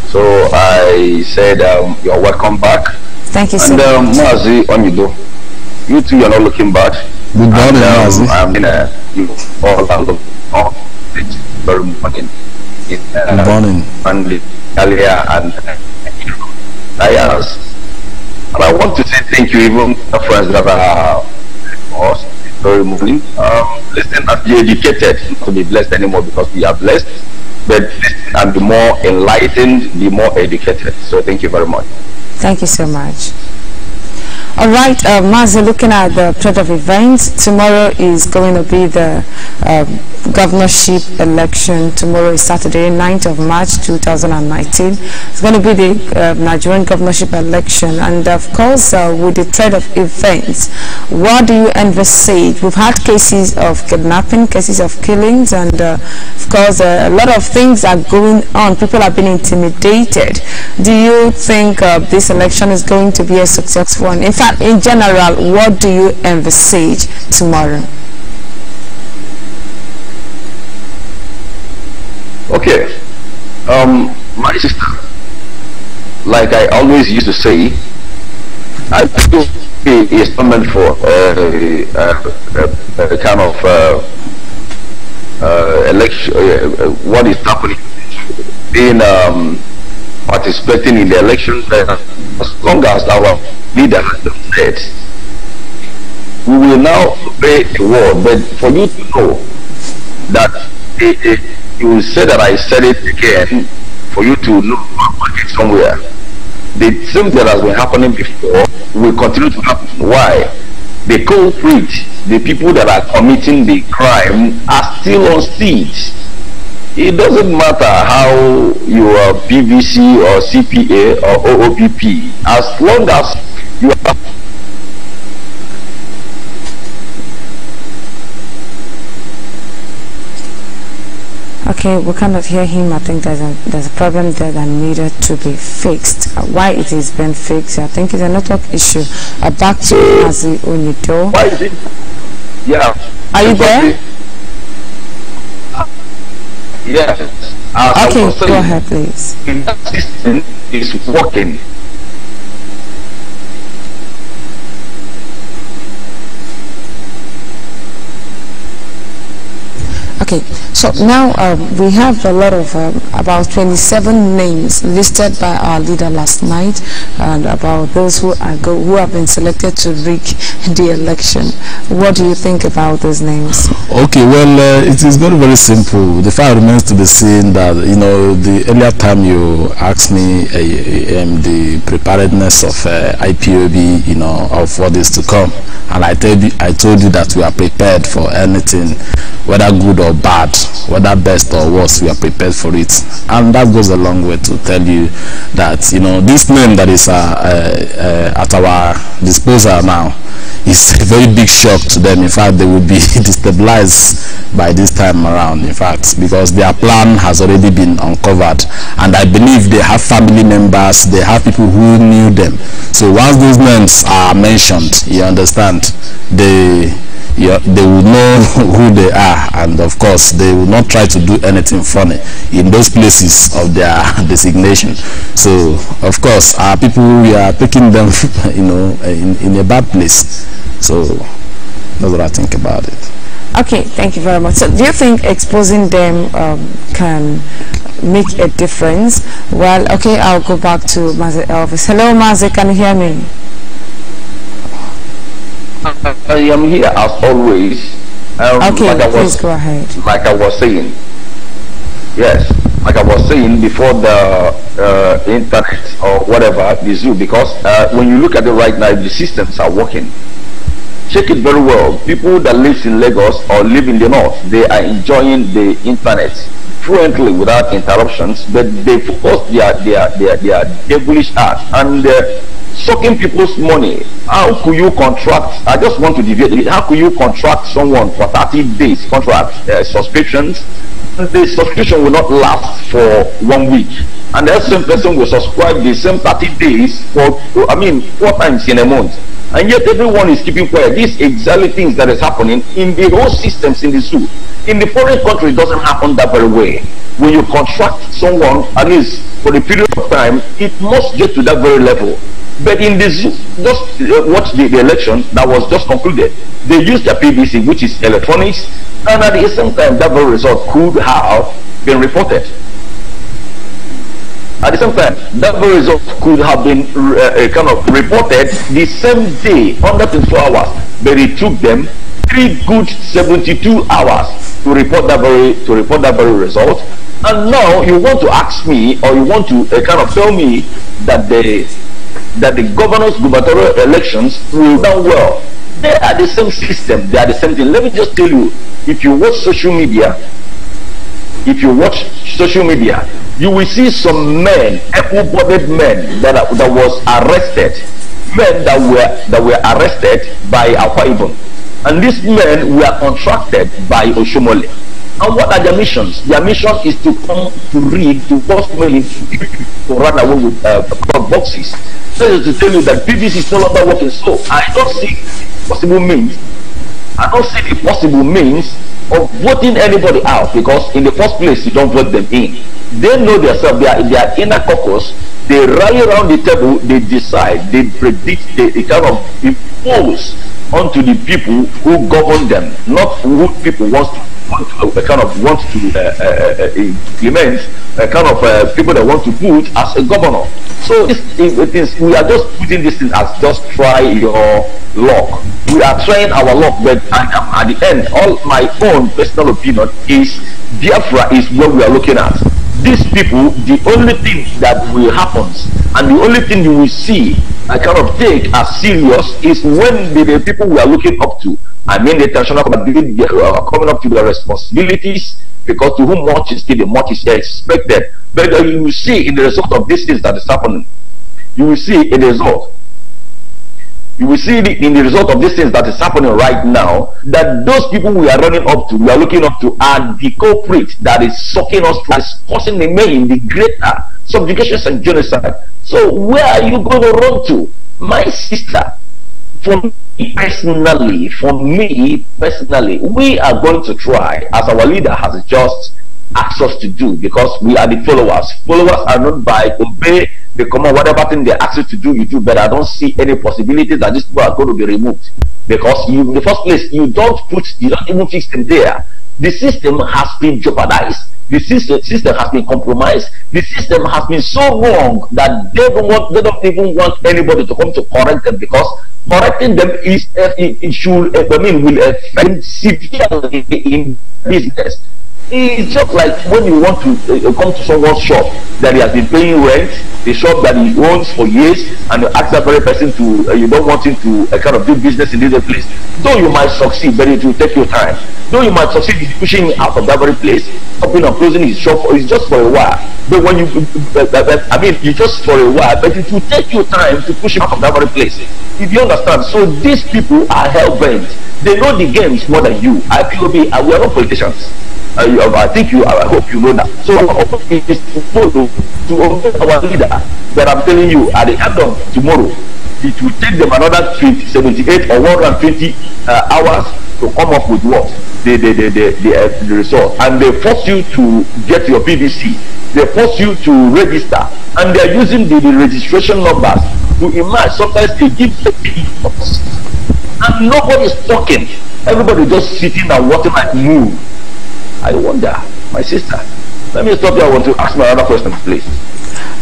so I said you're welcome back. Thank you so much. And Mazi Onyido, you too, you're not looking bad. Good morning, Mazi. You all are looking very morning. Good morning. And earlier and and I want to say thank you, even the friends that are us very moving. Listen, as be educated, not to be blessed anymore because we are blessed, but listen and be more enlightened, be more educated. So thank you very much. Thank you so much. All right, Mazi, looking at the plot of events, tomorrow is going to be the governorship election. Tomorrow is Saturday, 9th of March 2019. It's going to be the Nigerian governorship election, and of course with the thread of events, what do you envisage? We've had cases of kidnapping, cases of killings, and of course a lot of things are going on. People are being intimidated. Do you think this election is going to be a successful one? In fact, in general, what do you envisage tomorrow? Okay, my sister, like I always used to say, I feel it's meant for a kind of election. What is happening? Being participating in the election, as long as our leader has said, we will now obey the word. But for you to know that you will say that I said it again, for you to know it somewhere. The same thing that has been happening before will continue to happen. Why? The culprit, the people that are committing the crime, are still on stage. it doesn't matter how you are PVC or CPA or OOPP, as long as you are. Okay, we cannot hear him. I think there's a problem there that needed to be fixed. Why it is being fixed? I think it's a network issue. Back to Mazi Onido. Why is it? Yeah. Are you there? Yes. Okay, go ahead, please. That system is working. Okay, so now we have a lot of about 27 names listed by our leader last night, and about those who have been selected to rig the election. What do you think about those names? Okay, well, it is very, very simple. The fact remains to be seen that, you know, the earlier time you asked me the preparedness of IPOB, you know, of what is to come, and I told you that we are prepared for anything, whether good or bad, whether best or worse, we are prepared for it. And that goes a long way to tell you that, you know, this name that is at our disposal now is a very big shock to them. In fact, they will be destabilized by this time around, in fact, because their plan has already been uncovered, and I believe they have family members, they have people who knew them. So once those names are mentioned, you understand, they will know who they are, and of course they will not try to do anything funny in those places of their designation. So of course our people, we are taking them you know, in a bad place. So that's what I think about it. Okay, thank you very much. So do you think exposing them can make a difference? Well, okay, I'll go back to Mazi Elvis. Hello Mazi, can you hear me? I am here as always. Okay, like please go ahead. Like I was saying, yes, like I was saying before, the internet or whatever, the zoo, because when you look at it right now, the systems are working. Check it very well. People that live in Lagos or live in the north, they are enjoying the internet fluently without interruptions, but they focus their devilish art and sucking people's money. How could you contract? I just want to deviate. How could you contract someone for 30 days contract subscriptions? The subscription will not last for 1 week, and that same person will subscribe the same 30 days for, I mean, 4 times in a month, and yet everyone is keeping quiet. These exactly things that is happening in the whole systems in the zoo. In the foreign country, it doesn't happen that very way. When you contract someone, at least for a period of time, it must get to that very level. But in the zoo, just watch the election that was just concluded. They used their PVC, which is electronics, and at the same time, that very result could have been reported. At the same time, that very result could have been kind of reported the same day, under 24 hours. But it took them 3 good 72 hours to report that very result. And now you want to ask me, or you want to kind of tell me that the governor's gubernatorial elections will done well. They are the same system, they are the same thing. Let me just tell you, if you watch social media, you will see some men, able-bodied men that was arrested, men that were arrested by Akwa Ibom, and these men were contracted by Oshomole. And what are their missions? Their mission is to come to read, to force money to run away with boxes. So to tell you that PVC is no longer working. So I don't see possible means. I don't see the possible means of voting anybody out, because in the first place you don't vote them in. They know themselves, they are inner caucus. They rally around the table, they decide, they predict, they kind of impose onto the people who govern them, not who people want to implement, kind of people that want to put as a governor. So we are just putting this thing as just try your luck. We are trying our luck, but at the end, all my own personal opinion is Biafra is what we are looking at. These people, the only thing that will happen, and the only thing you will see I kind of take as serious, is when the people we are looking up to, I mean the international community, coming up to their responsibilities, because to whom much is given, much is expected. But you will see in the result of these things that is happening, you will see in the result. You will see in the result of these things that is happening right now, that those people we are running up to, we are looking up to, are the culprit that is sucking us, that is causing the main, the greater subjugations and genocide. So where are you going to run to? My sister, for me personally, we are going to try, as our leader has just asked us to do, because we are the followers. Followers are not by obey the command, whatever thing they ask you to do, you do. But I don't see any possibility that these people are going to be removed, because you, in the first place, you don't even fix them there. The system has been jeopardized. The system has been compromised. The system has been so wrong that they don't even want anybody to come to correct them, because correcting them is will affect severely in business. It's just like when you want to come to someone's shop that he has been paying rent, the shop that he owns for years, and you ask that very person to, you don't want him to kind of do business in this place. Though you might succeed, but it will take your time. Though you might succeed in pushing him out of that very place, opening and closing his shop, it's just for a while. But when you, you just for a while, but it will take you time to push him out of that very place. If you understand, so these people are hell bent. They know the games more than you. We are not politicians. I hope you know that. So our office is to obey our leader. But I'm telling you, at the end of tomorrow, it will take them another 78 or 120 hours to come up with what the result. And they force you to get your PVC. They force you to register, and they are using the registration numbers to emerge. Sometimes they give us, and nobody is talking. Everybody just sitting and watching like move. I wonder, my sister. Let me stop here. I want to ask my other question, please.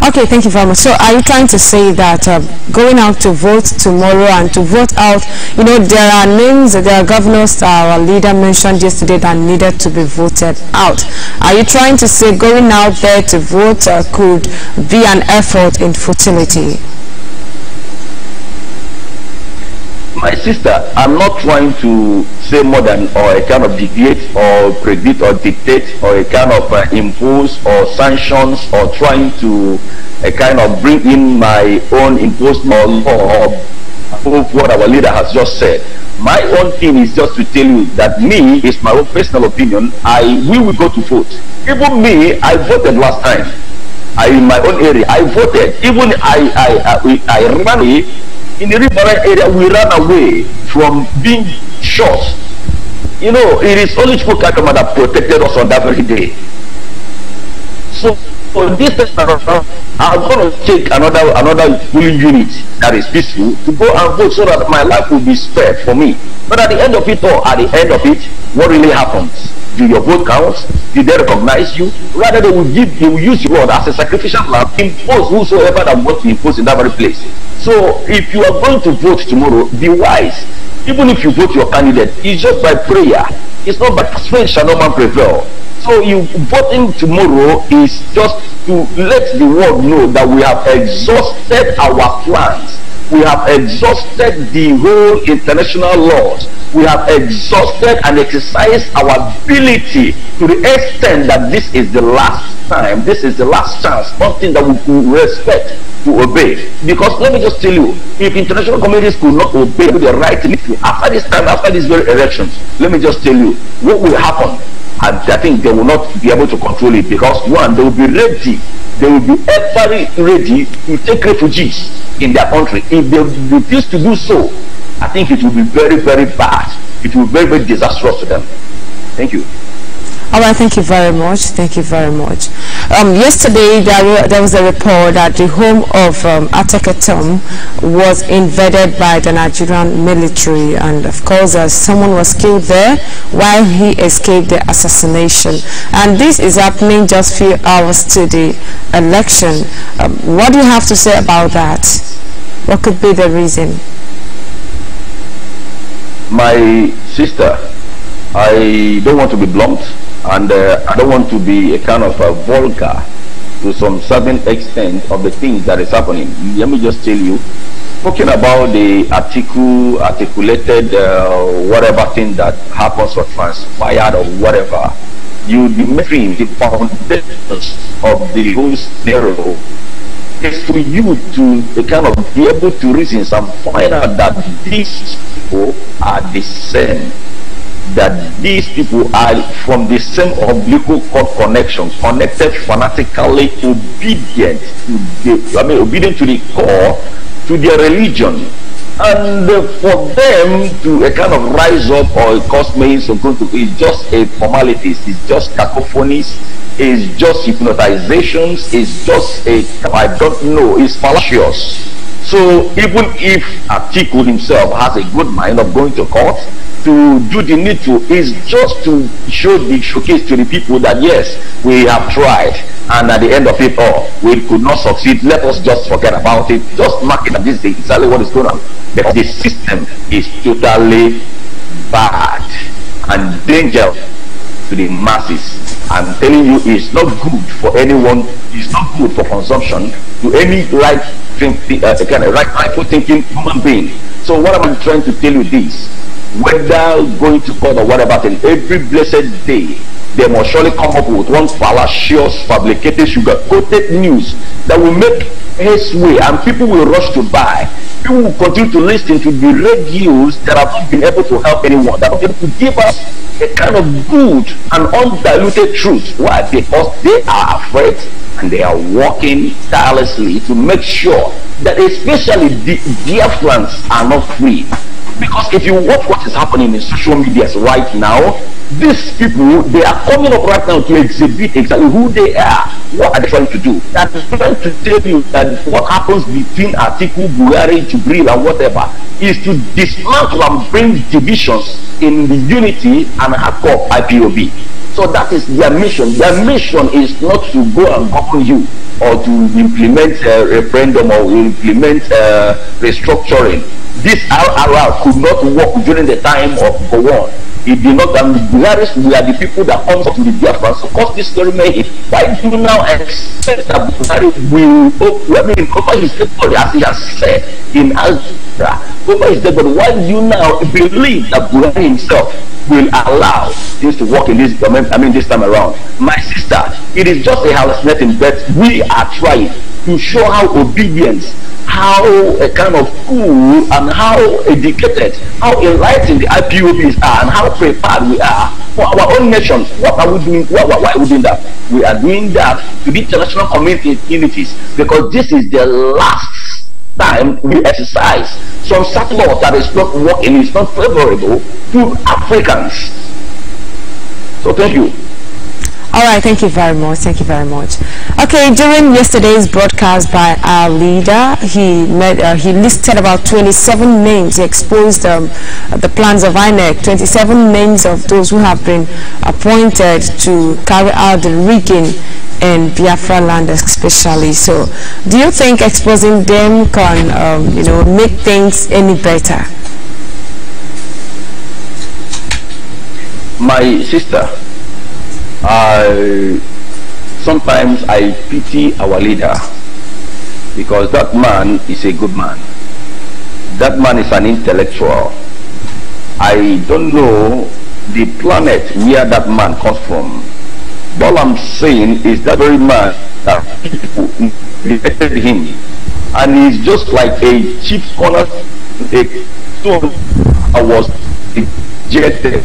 Okay, thank you very much. So are you trying to say that going out to vote tomorrow and to vote out, there are names, there are governors our leader mentioned yesterday that needed to be voted out. Are you trying to say going out there to vote could be an effort in futility? My sister, I'm not trying to say more than or a kind of deviate or predict or dictate or a kind of impose or sanctions or trying to a kind of bring in my own imposed law of what our leader has just said. My own thing is just to tell you that me, is my own personal opinion, we will go to vote. Even me, I voted last time. In my own area, I voted. Even I ran away. In the river area, we ran away from being shot. It is only Chukwu that protected us on that very day. So for this time around, I'm going to take another polling unit that is peaceful to go and vote so that my life will be spared for me. But at the end of it all, what really happens? Do your vote count? Did they recognize you? Rather, they will use your word as a sacrificial lamb, impose whosoever that wants to impose in that very place. So if you are going to vote tomorrow, be wise. Even if you vote your candidate, it's just by prayer. It's not by persuasion shall no man prevail. So you voting tomorrow is just to let the world know that we have exhausted our plans. We have exhausted the whole international laws. We have exhausted and exercised our ability to the extent that this is the last time, this is the last chance, something that we could respect to obey. Because let me just tell you, if international communities could not obey the right to after this time, after these very elections, let me just tell you what will happen. And I think they will not be able to control it, because one, they will be ready. They will be ever ready to take refugees in their country. If they refuse to do so, I think it will be very, very bad. It will be very, very disastrous to them. Thank you. All right, thank you very much. Thank you very much. Yesterday, there was a report that the home of Ateketom was invaded by the Nigerian military, and of course, someone was killed there while he escaped the assassination. And this is happening just few hours to the election. What do you have to say about that? What could be the reason? My sister, I don't want to be blunt, and I don't want to be a kind of vulgar to some certain extent of the things that is happening. Let me just tell you, talking about the articulated whatever thing that happens or transpired or whatever, the mainstream, the foundations of the whole scenario is for you to kind of be able to reason and find out that these people are the same, that these people are from the same umbilical cord connection, connected fanatically, obedient to obedient to the core, to their religion. And for them to kind of rise up or cause means of going to, it's just a formalities, it's just cacophonies, it's just hypnotizations, it's just a, I don't know, it's fallacious. So even if Atiku himself has a good mind of going to court to do the needful, is just to showcase to the people that yes, we have tried, and at the end of it all, we could not succeed. Let us just forget about it. Just mark it that this is exactly what is going on. Because the system is totally bad and dangerous to the masses. I'm telling you, it's not good for anyone. It's not good for consumption to any rightful thinking human being. So what am I trying to tell you this? Whether going to court or whatever, every blessed day they must surely come up with one fallacious, fabricated, sugar-coated news that will make headway, and people will rush to buy. People will continue to listen to the radios that have not been able to help anyone, that have been able to give us a kind of good and undiluted truth. Why? Because they are afraid and they are working tirelessly to make sure that especially the Biafrans are not free. Because if you watch what is happening in social media right now, these people, they are coming up right now to exhibit exactly who they are. What are they trying to do? They're trying to tell you that what happens between Atiku, Buhari, Jubril and whatever is to dismantle and bring divisions in the unity and hardcore Ipob. So that is their mission. Their mission is not to go and govern you or to implement a referendum or implement restructuring. This RRR could not work during the time of Gowon. It did not, and Buharis, we are the people that comes up to the Biafra. So cause this story made it. Why do you now expect that Buhari will, over his dead body, as he has said in Algebra, over his dead body, why do you now believe that Buhari himself will allow things to work in this government, this time around? My sister, it is just a hallucinating, but we are trying to show how obedience, how a kind of cool and how educated, how enlightened the IPOBs are, and how prepared we are for our own nation. What are we doing? Why are we doing that? We are doing that to the international communities, because this is the last time we exercise some certain law that is not working, is not favorable to Africans. So thank you. All right, thank you very much. Thank you very much. Okay, during yesterday's broadcast by our leader, he listed about 27 names. He exposed the plans of INEC, 27 names of those who have been appointed to carry out the rigging in Biafra land especially. So, do you think exposing them can, make things any better? My sister, sometimes I pity our leader, because that man is a good man. That man is an intellectual. I don't know the planet where that man comes from. All I'm saying is that very man that people rejected him, and he's just like a cheap corner, a stone that was rejected,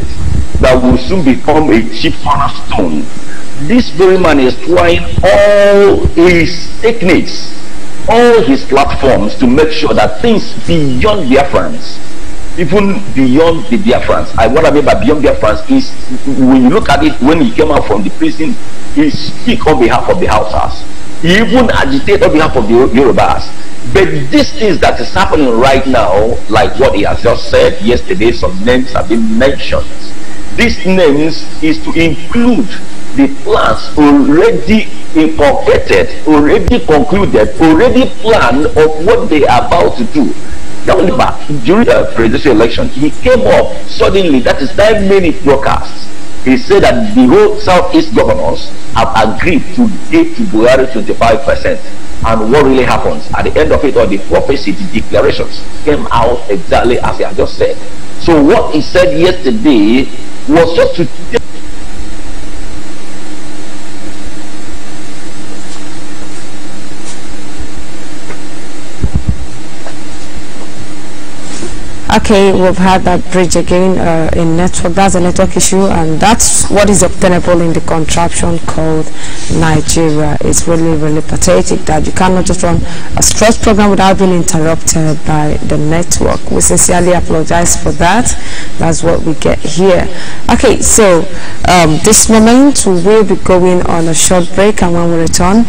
that will soon become a cheap cornerstone. This very man is trying all his techniques, all his platforms to make sure that things beyond Biafrans, even beyond the Biafrans. What I mean by beyond Biafrans is, when you look at it, when he came out from the prison, he speak on behalf of the Hausas. He even agitated on behalf of the Yorubas. But these things that is happening right now, like what he has just said yesterday, some names have been mentioned. These names is to include the plans already inculcated, already concluded, already planned of what they are about to do. During the presidential election, he came up suddenly, that is 9-minute broadcast. He said that the whole Southeast governors have agreed to give to Buhari 25%. And what really happens at the end of it, or the prophecy, the declarations came out exactly as he had just said. So what he said yesterday was just to Okay, we've had that bridge again in network. That's a network issue, and that's what is obtainable in the contraption called Nigeria. It's really, really pathetic that you cannot just run a stress program without being interrupted by the network. We sincerely apologize for that. That's what we get here. Okay, so this moment we will be going on a short break, and when we return,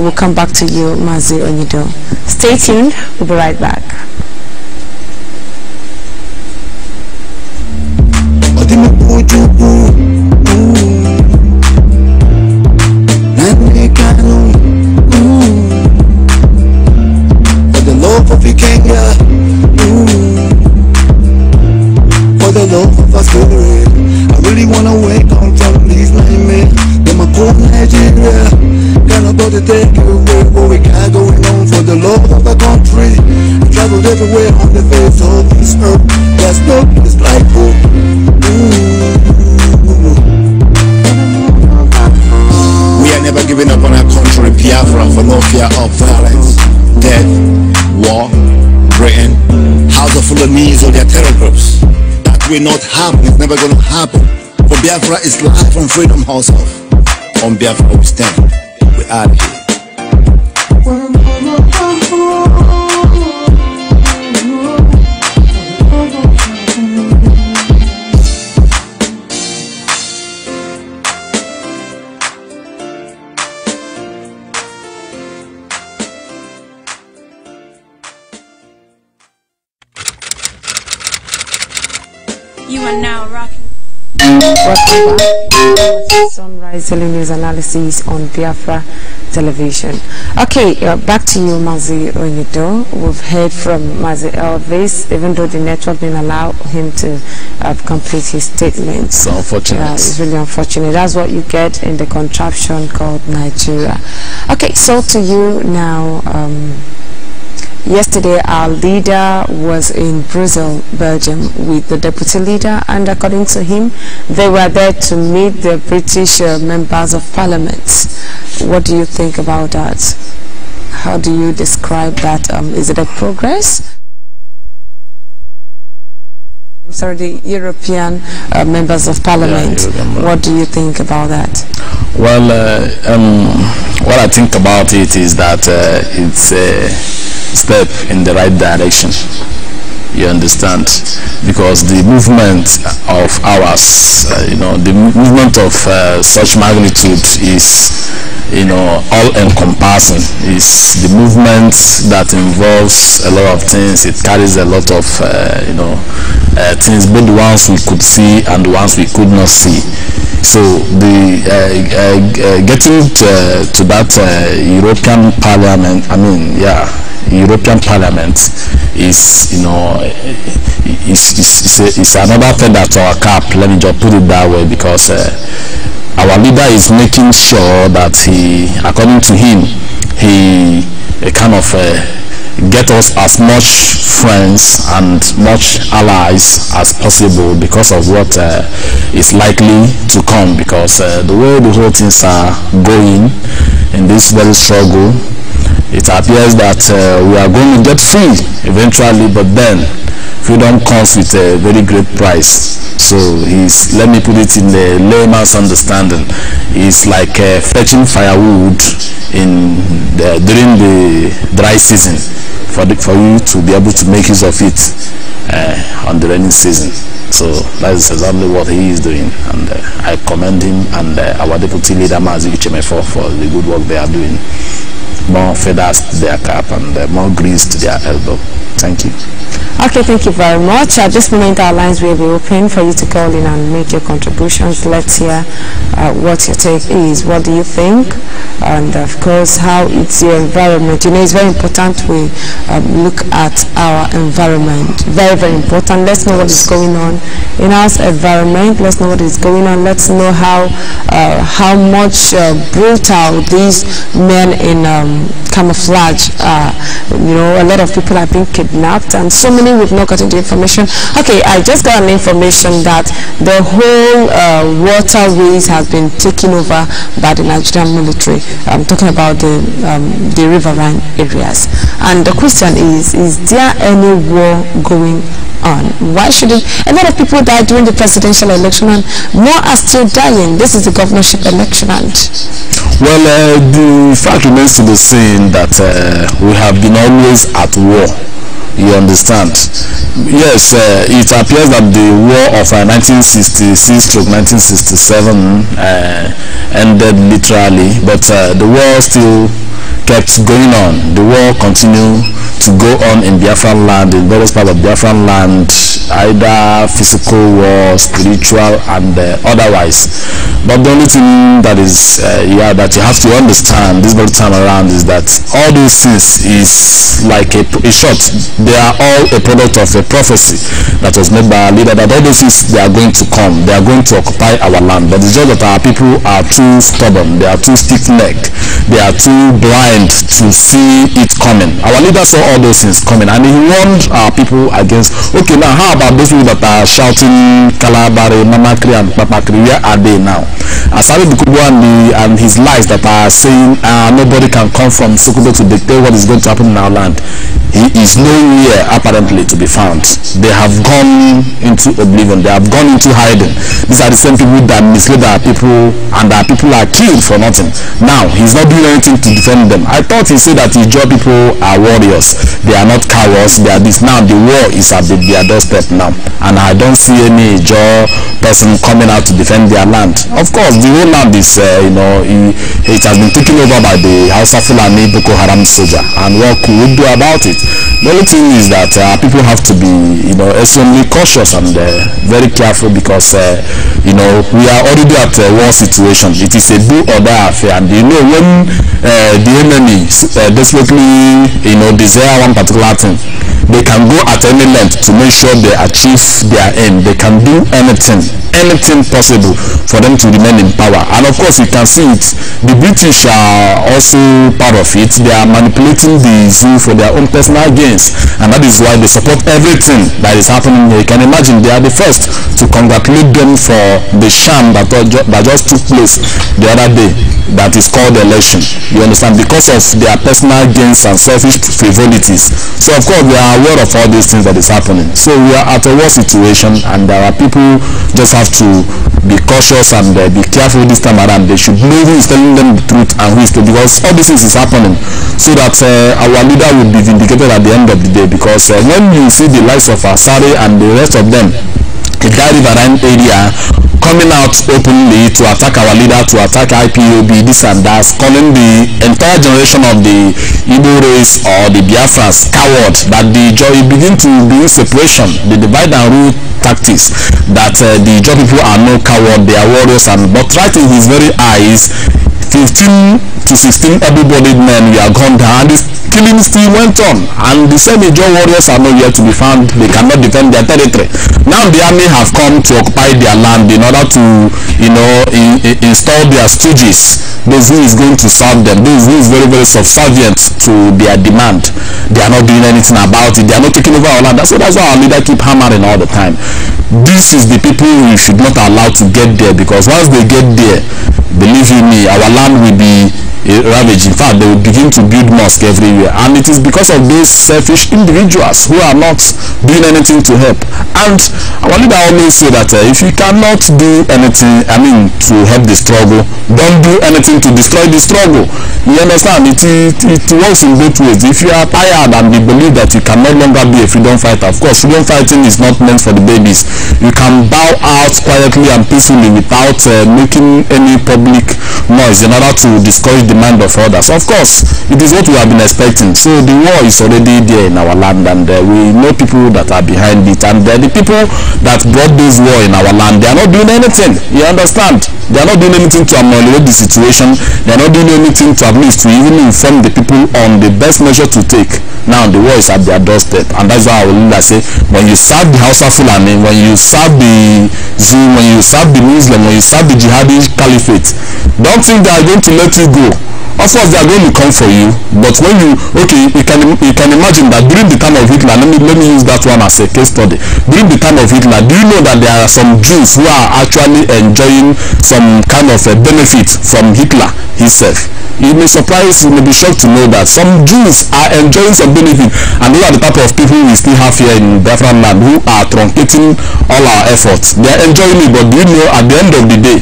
we'll come back to you, Mazi Onido. Stay tuned. We'll be right back. For the love of the Kenya, for the love of our spirit, I really wanna wake up from these nightmares. Then my poor Nigeria, gonna go to take it away. What we got going on for the love of our country. I traveled everywhere on the face of this earth. There's no place like home. We are never giving up on our country, Biafra, for no fear of violence, death, war, Britain, House of Fulanies or their terror groups. That will not happen, it's never gonna happen. For Biafra is life and freedom herself. On Biafra we stand, we're out of here. You are now rocking. Welcome back. Sunrise Daily News Analysis on Biafra Television. Okay, back to you, Mazi Onido. We've heard from Mazi Elvis, even though the network didn't allow him to complete his statement. It's unfortunate. It's really unfortunate. That's what you get in the contraption called Nigeria. Okay, so to you now. Yesterday, our leader was in Brussels, Belgium, with the deputy leader, and according to him, they were there to meet the British members of parliament. What do you think about that? How do you describe that? Is it a progress? Sorry, the European members of parliament. Yeah, what do you think about that? Well, what I think about it is that it's a step in the right direction, you understand, because the movement of ours, the movement of such magnitude is, all encompassing. Is the movement that involves a lot of things. It carries a lot of things, both the ones we could see and the ones we could not see. So the getting to that European Parliament, European Parliament is, is another feather to our cap. Let me just put it that way, because our leader is making sure that he, according to him, he kind of get us as much friends and much allies as possible because of what is likely to come, because the way the whole things are going in this very struggle, it appears that we are going to get free eventually, but then freedom comes with a very great price. So let me put it in the layman's understanding, it's like fetching firewood during the dry season for you to be able to make use of it on the rainy season. So that is exactly what he is doing, and I commend him and our deputy leader Mazi Uchemefo for the good work they are doing. More feathers to their cap and more grease to their elbow. Thank you. Okay, thank you very much. At this moment, our lines will be open for you to call in and make your contributions. Let's hear what your take is. What do you think? And of course, how it's your environment. It's very important we look at our environment. Very, very important. Let's know what is going on in our environment. Let's know what is going on. Let's know how much brutal these men in camouflage are. A lot of people have been kidnapped, and so many we've not gotten the information. Okay, I just got an information that the whole waterways has been taken over by the Nigerian military. I'm talking about the riverine areas. And the question is there any war going on? Why shouldn't a lot of people die during the presidential election and more are still dying? This is the governorship election. Well, the fact remains to be seen that we have been always at war. You understand? Yes, it appears that the war of 1966-1967 ended literally, but the war still kept going on. The war continued to go on in Biafra land, in various parts of Biafra land, either physical war, spiritual, and otherwise. But the only thing that is that you have to understand this very time around is that all these things is like a shot. They are all a product of a prophecy that was made by our leader, that all those things, they are going to come, they are going to occupy our land. But it's just that our people are too stubborn, they are too stiff-necked, they are too blind to see it coming. Our leader saw all those things coming and he warned our people against, okay, now how about those people that are shouting Kalabari, Mamakri and Papakri? Where are they now? Asari Bukubu and his lies that are saying nobody can come from Sokoto to dictate what is going to happen in our land. He is nowhere apparently to be found. They have gone into oblivion. They have gone into hiding. These are the same people that mislead our people, and our people are killed for nothing. Now he's not doing anything to defend them. I thought he said that his Jaw people are warriors. They are not cowards. They are this. Now the war is at their doorstep now, and I don't see any Jaw person coming out to defend their land. Of course, the whole land is, it has been taken over by the Hausa Fulani Boko Haram soldier, and what could we do about it? The only thing is that people have to be, extremely cautious and very careful, because, we are already at a war situation. It is a do or die affair, and when the enemy desperately, desire one particular thing, they can go at any length to make sure they achieve their aim. They can do anything possible for them to remain in power. And of course, you can see it. The British are also part of it. They are manipulating the zoo for their own personal gains, and that is why they support everything that is happening here. You can imagine they are the first to congratulate them for the sham that just took place the other day, that is called election. You understand? Because of their personal gains and selfish frivolities. So of course they are aware of all these things that is happening. So we are at a war situation, and our people just have to be cautious and be careful this time around. They should know who is telling them the truth and who is not, because all this is happening, so that our leader will be vindicated at the end of the day. Because when you see the likes of Asari and the rest of them, the Riverine area, coming out openly to attack our leader, to attack IPOB, this and that, calling the entire generation of the Igbo race or the Biafras coward, that the Joy begin to bring separation, the divide and rule tactics, that the Joy people are no coward, they are warriors, and but right in his very eyes, 15 to 16 able-bodied men were gone down, and the killing still went on, and the same Ijaw warriors are not yet to be found. They cannot defend their territory. Now the army have come to occupy their land in order to, install their stooges, those who is going to serve them, those who is very, very subservient to their demand. They are not doing anything about it. They are not taking over our land. So that's why our leader keep hammering all the time. This is the people we should not allow to get there, because once they get there, believe you me, our land will be ravaged. In fact, they will begin to build mosques everywhere, and it is because of those selfish individuals who are not doing anything to help. And our leader always say that if you cannot do anything, to help the struggle, don't do anything to destroy the struggle. You understand? It works in both ways. If you are tired and you believe that you can no longer be a freedom fighter, of course, freedom fighting is not meant for the babies. You can bow out quietly and peacefully without making any public noise in order to discourage the mind of others. Of course, it is what we have been expecting. So the war is already there in our land, and we know people that are behind it, and the people that brought this war in our land, they are not doing anything. You understand? They are not doing anything to ameliorate the situation. They are not doing anything to at least to even inform the people on the best measure to take. Now the war is at their doorstep, and that's why I will say, when you serve the Hausa Fulani, when you serve the Zoo, when you serve the Muslim, when you serve the Jihadi Caliphate, don't think they are going to let you go. of course they are going to come for you, but when you can imagine that during the time of Hitler, let me use that one as a case study. During the time of Hitler, do you know that there are some Jews who are actually enjoying some kind of a benefit from Hitler himself? You may be shocked to know that some Jews are enjoying some benefit, and those are the type of people we still have here in BIAFRALAND who are truncating all our efforts. They are enjoying it, but do you know at the end of the day,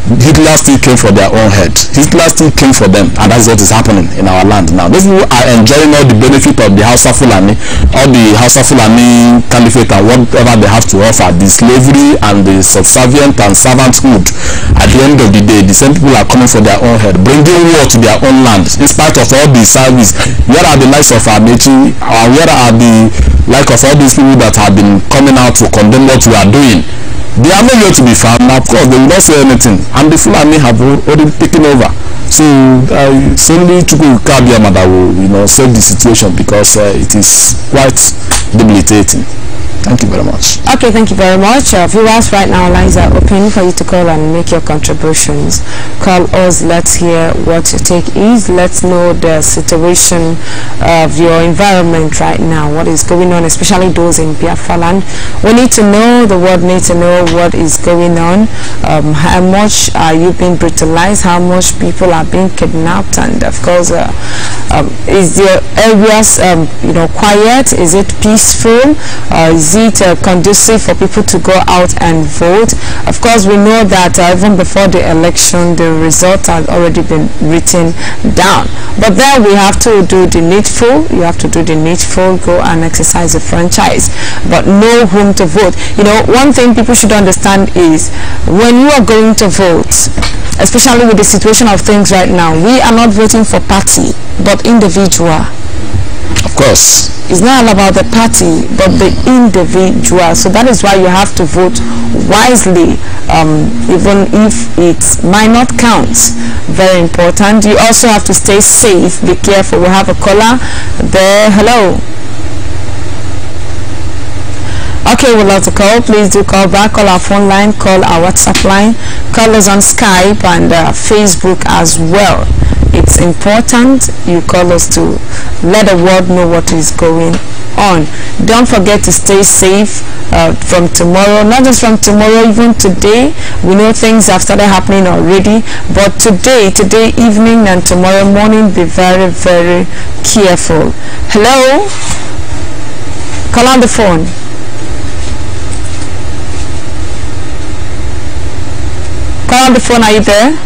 Hitler still came for their own head. Hitler still came for them, and that's what is happening in our land now. Those people are enjoying all the benefit of the House of Fulani, all the House of Fulani caliphate and whatever they have to offer, the slavery and the subservient and servanthood. At the end of the day, the same people are coming for their own head, bringing war to their own land. In spite of all the service, where are the likes of our Mechi? Where are the like of all these people that have been coming out to condemn what we are doing? They are not here to be found. Now, of course, they will not say anything, and the Fulani have already taken over. So it's only Chukwu Kabiyama that will, save the situation, because it is quite debilitating. Thank you very much. Okay, thank you very much. Viewers, right now lines are open for you to call and make your contributions. Call us. Let's hear what your take is. Let's know the situation of your environment right now. What is going on, especially those in BIAFRALAND. We need to know, the world needs to know what is going on. How much are you being brutalized? How much people are being kidnapped? And of course, is your areas quiet? Is it peaceful? Is it conducive for people to go out and vote? Of course, we know that even before the election, the result has already been written down. But then we have to do the needful. You have to do the needful, go and exercise the franchise, but know whom to vote. One thing people should understand is when you are going to vote, especially with the situation of things right now, we are not voting for party, but individual. Of course. It's not all about the party, but the individual. So that is why you have to vote wisely, even if it might not count. Very important. You also have to stay safe. Be careful. We have a caller there. Hello. Okay, we'd love to call. Please do call back. Call our phone line. Call our WhatsApp line. Call us on Skype and Facebook as well. It's important you call us to let the world know what is going on. Don't forget to stay safe from tomorrow. Not just from tomorrow, even today. We know things have started happening already, but today evening and tomorrow morning, be very, very careful. Hello? Call on the phone. Call on the phone. Are you there?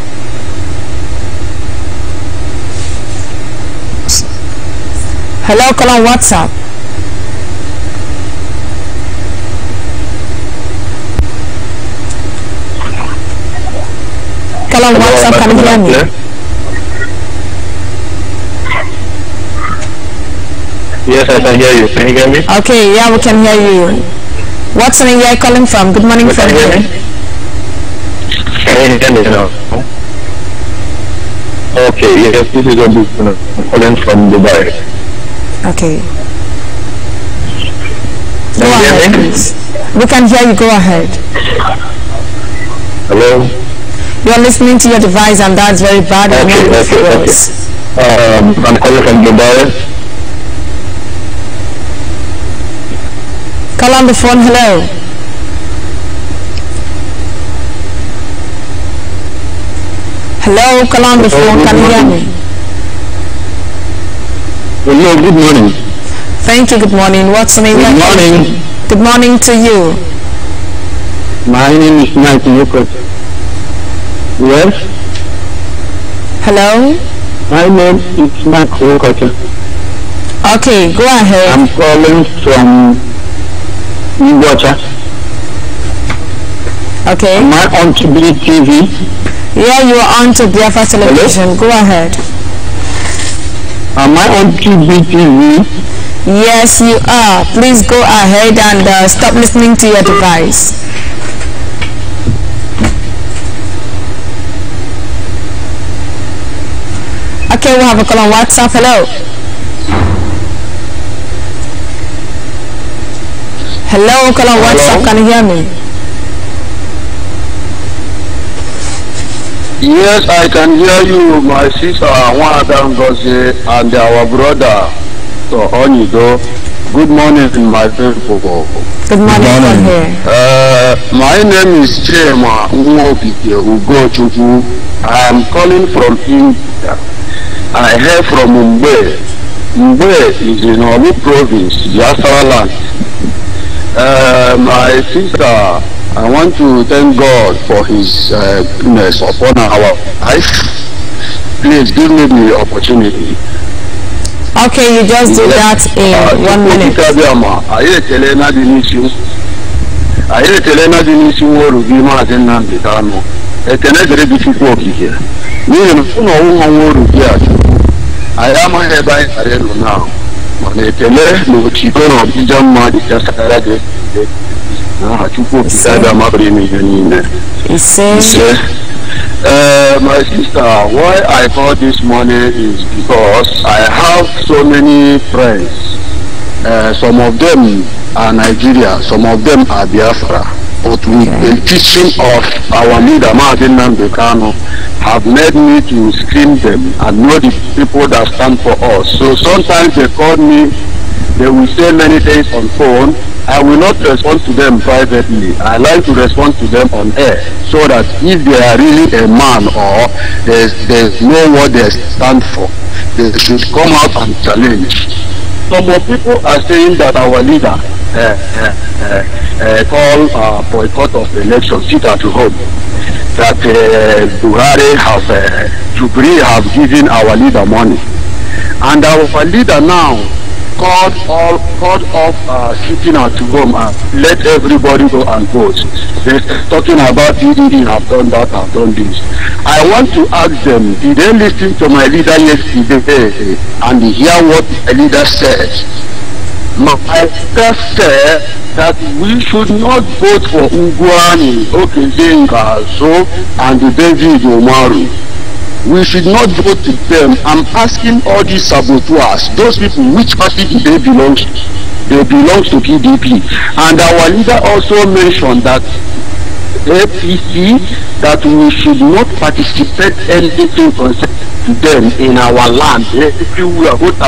Hello, call on WhatsApp. Call on WhatsApp, can you hear me? Yes, I can hear you. Can you hear me? Okay, yeah, we can hear you. What's the name you're calling from? Good morning from here. Can you hear me now? Okay, yes, this is I'm calling from Dubai. Okay. Go ahead, please. We can hear you. Go ahead. Hello? You are listening to your device, and that's very bad. Okay. I'm calling from Dubai. Call on the phone. Hello. Hello, call on the phone. Can you hear me? Hello, good morning. Thank you, good morning. What's the name? Good morning. Good morning to you. My name is Mike Nukot. Yes? Hello? My name is Mike Nukot. Okay, go ahead. I'm calling from Iwacha. Okay. Am I on to TV? Yeah, you are on to Biafra television. Hello? Go ahead. Am I on TV? Yes, you are. Please go ahead and stop listening to your device. Okay, we have a call on WhatsApp. Hello. Hello, call on WhatsApp. Can you hear me? Yes, I can hear you, my sister Wada Ngozi, and our brother Onido. Good morning, my people. Good morning from here. My name is Chema Ugochukwu. I am calling from India. I hail from Mumbai. Mumbai is in Obu province, BIAFRALAND. My sister, I want to thank God for His goodness upon our life. Please give me the opportunity. Okay, you just do that in 1 minute. I am a now. My sister, why I called this morning is because I have so many friends. Some of them are Nigeria, some of them are Biafra. But with the teaching of our leader, Martin Nambekano, have made me to screen them and know the people that stand for us. So sometimes they call me, they will say many things on phone. I will not respond to them privately. I like to respond to them on air, so that if they are really a man or there's know what they stand for, they should come out and challenge. Some of people are saying that our leader call boycott of election, sit at home. That Buhari have given our leader money, and our leader now called off sitting at home and let everybody go and vote. They're talking about EDD have done that, have done this. I want to ask them, did they listen to my leader yesterday and hear what my leader said? My leader said that we should not vote for Ugwani, Okezenga, and David Umaru. We should not vote to them. I'm asking all these saboteurs, those people, which party do they belong to? They belong to PDP. And our leader also mentioned that APC, that we should not participate anything concerning to them in our land. Everywhere, vote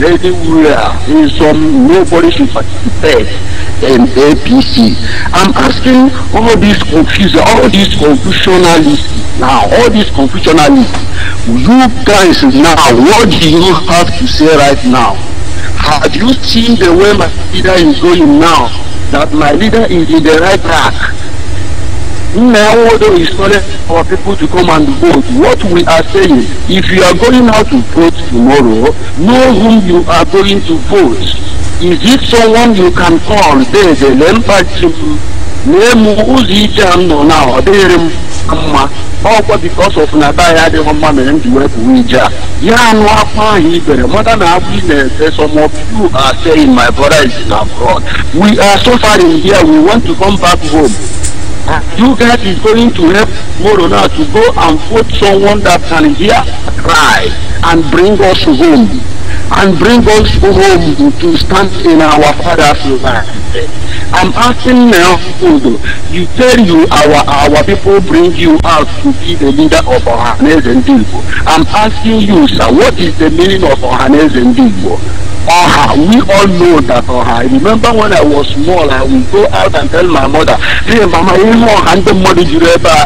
anywhere, in some, nobody should participate in APC. I'm asking all these confusion, all these confusionalists now, all these confusionalists, you guys now, what do you have to say right now? Have you seen the way my leader is going now? That my leader is in the right track. Now, although he's calling for people to come and vote, what we are saying, if you are going out to vote tomorrow, know whom you are going to vote. Is it someone you can call? Because of Nabaya, the woman and the web Ouija. Some of you are saying my brother is in abroad. We are suffering here, we want to come back home. You guys is going to help Morona to go and vote someone that can hear cry and bring us home. And bring us home to stand in our Father's land. I'm asking now, you tell you our people bring you out to be the leader of Ohanes and Dilbo. I'm asking you, sir, what is the meaning of Ohanes and Dilbo? Oha, we all know that Oha. I remember when I was small, I would go out and tell my mother, hey mama, you know, and the money you ever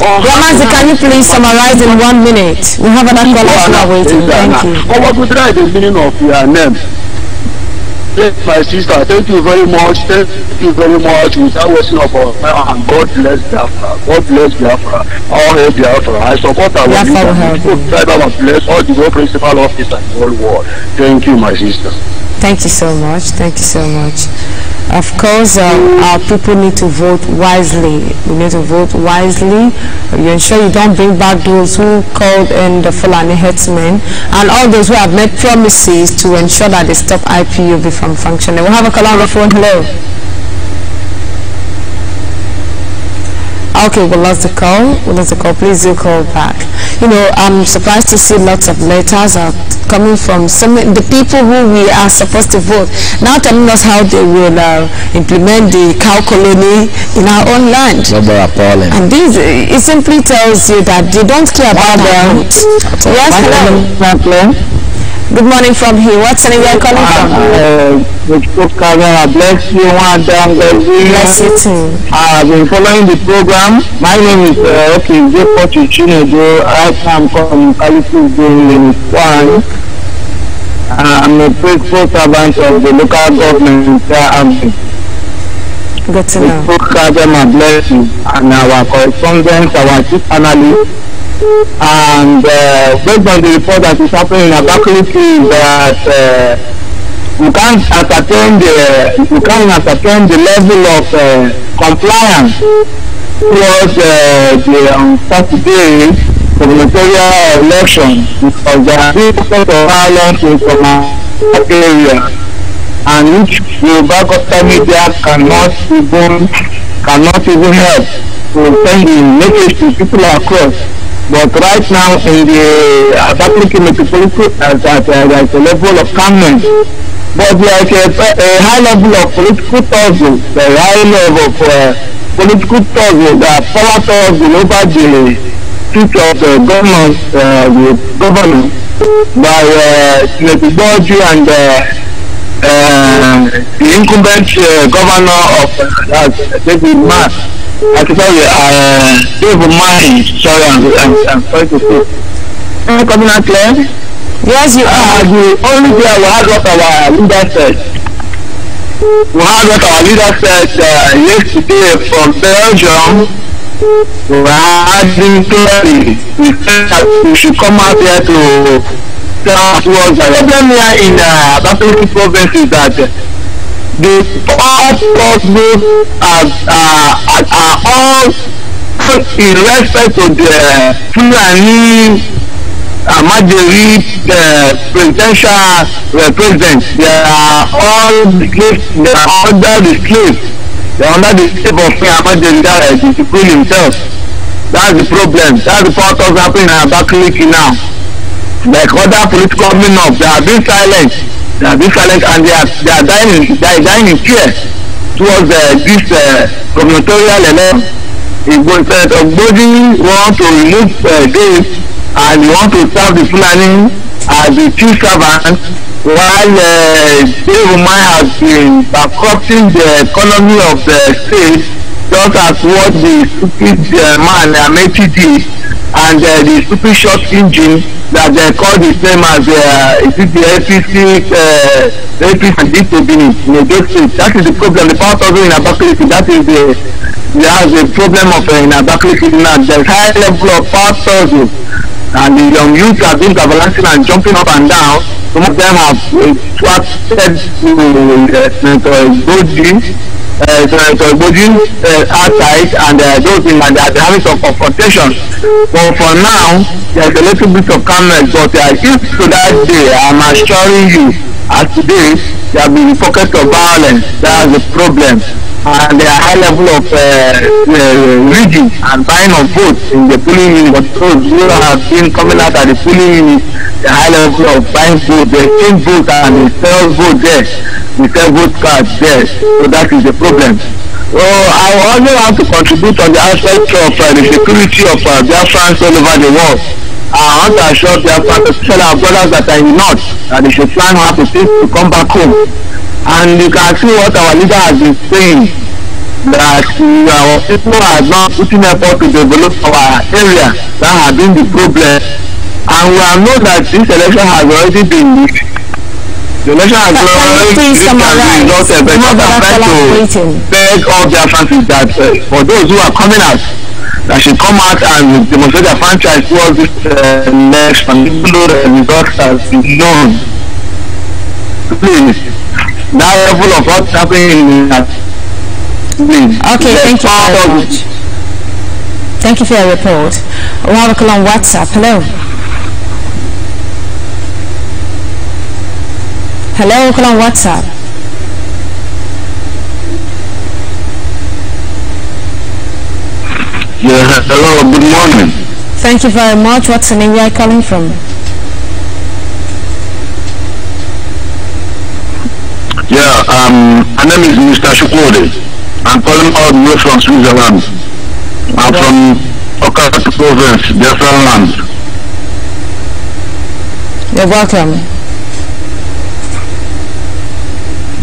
Ramazi, can you please summarize in 1 minute? We have another caller now waiting. Thank you. What would write the meaning of your name? My sister, thank you very much. Thank you very much. Without wasting up our time, and God bless Biafra. God bless Biafra. All hail Biafra. I support our leader. God bless all the principal officers in the whole world. Thank you, my sister. Thank you so much. Thank you so much. Of course, our people need to vote wisely. We need to vote wisely. You ensure you don't bring back those who called in the Fulani headsmen and all those who have made promises to ensure that they stop IPOB from functioning. We'll have a caller on the phone. Hello. Okay, we lost the call. Please do call back. I'm surprised to see lots of letters are coming from the people who we are supposed to vote, now telling us how they will implement the cow colony in our own land. And this, it simply tells you that they don't care about their vote. Yes, hello. Good morning from here. What's the name you're calling from? Bless you, Bless you too. I've been following the program. My name is I'm from California. I'm a faithful servant of the local government. Good to know. Bless you and our correspondents, our chief analysts. And based on the report that is happening in Abakaliki, that you can't ascertain the level of compliance towards the Saturday gubernatorial election, because there are people of violence in some area, and which the Yoruba media cannot even help to send the message to people across. But right now in the Abakaliki metropolitan, there is a level of calmness. But there is a high level of political tussle, the high level of political tussle, the power tussle over the seat of the governor by Senator Boji and the incumbent governor of David Mark. I can tell you, David Mark, sorry, I'm sorry to say. Am I coming out clear? Yes, you are. The only thing we had what our leader said. We had what our leader said yesterday from Belgium. We had him clearly. We said that we should come out here to tell us what the problem here in Abakaliki province is that the all possible are all in respect to the Fulani Majority presidential president. They are all slaves. They are under the slave. They are under the slave of Majority that discipline himself. That's the problem. That's the part of happening in Abakaliki now. Like other political men up, they are being silent. They are being silent, and they are dying in fear towards this gubernatorial election. Ogbodi want to remove this, and they want to serve the Fulani as the chief servant, while David has been bankrupting the economy of the state, just as what the stupid man Amechi did, and the stupid short engine that they call the same as the APC and Ipob in the state. That is the problem. The power of in Abakaliki, that is the problem of in Abakaliki now. There's high level of power tussle, and the young youth have been balancing and jumping up and down. Some of them have attracted to Boji outside, and those in and they are having some confrontation. But for now, there's a little bit of calmness. But if to that day, I'm assuring you, as today, there will be pockets of violence. That's the problem. And there are high level of rigging and buying of votes in the polling unit. But those who have been coming out at the polling unit, the high level of buying votes, they change votes and they sell votes there. They sell vote cards there. So that is the problem. So I also want to contribute on the aspect of the security of Biafrans all over the world. I want to assure Biafrans, especially our brothers that are in the north, that they should plan how to come back home. And you can see what our leader has been saying, that our people are not putting effort to develop our area. That has been the problem. And we have known that this election has already been leaked. The election has already been resulted, but what I'm trying to beg all their franchises that for those who are coming out, that should come out and demonstrate their franchise towards this election, even though the results have been known. Please. That level of what's happening in that. Okay, thank you very much. Thank you for your report. We have a call on WhatsApp. Hello. Hello, call on WhatsApp. Yeah, hello, good morning. Thank you very much. What's the name you are calling from? Yeah, my name is Mr. Shukwode. I'm calling all the way from Switzerland. I'm from Okata province, BIAFRALAND. You're welcome.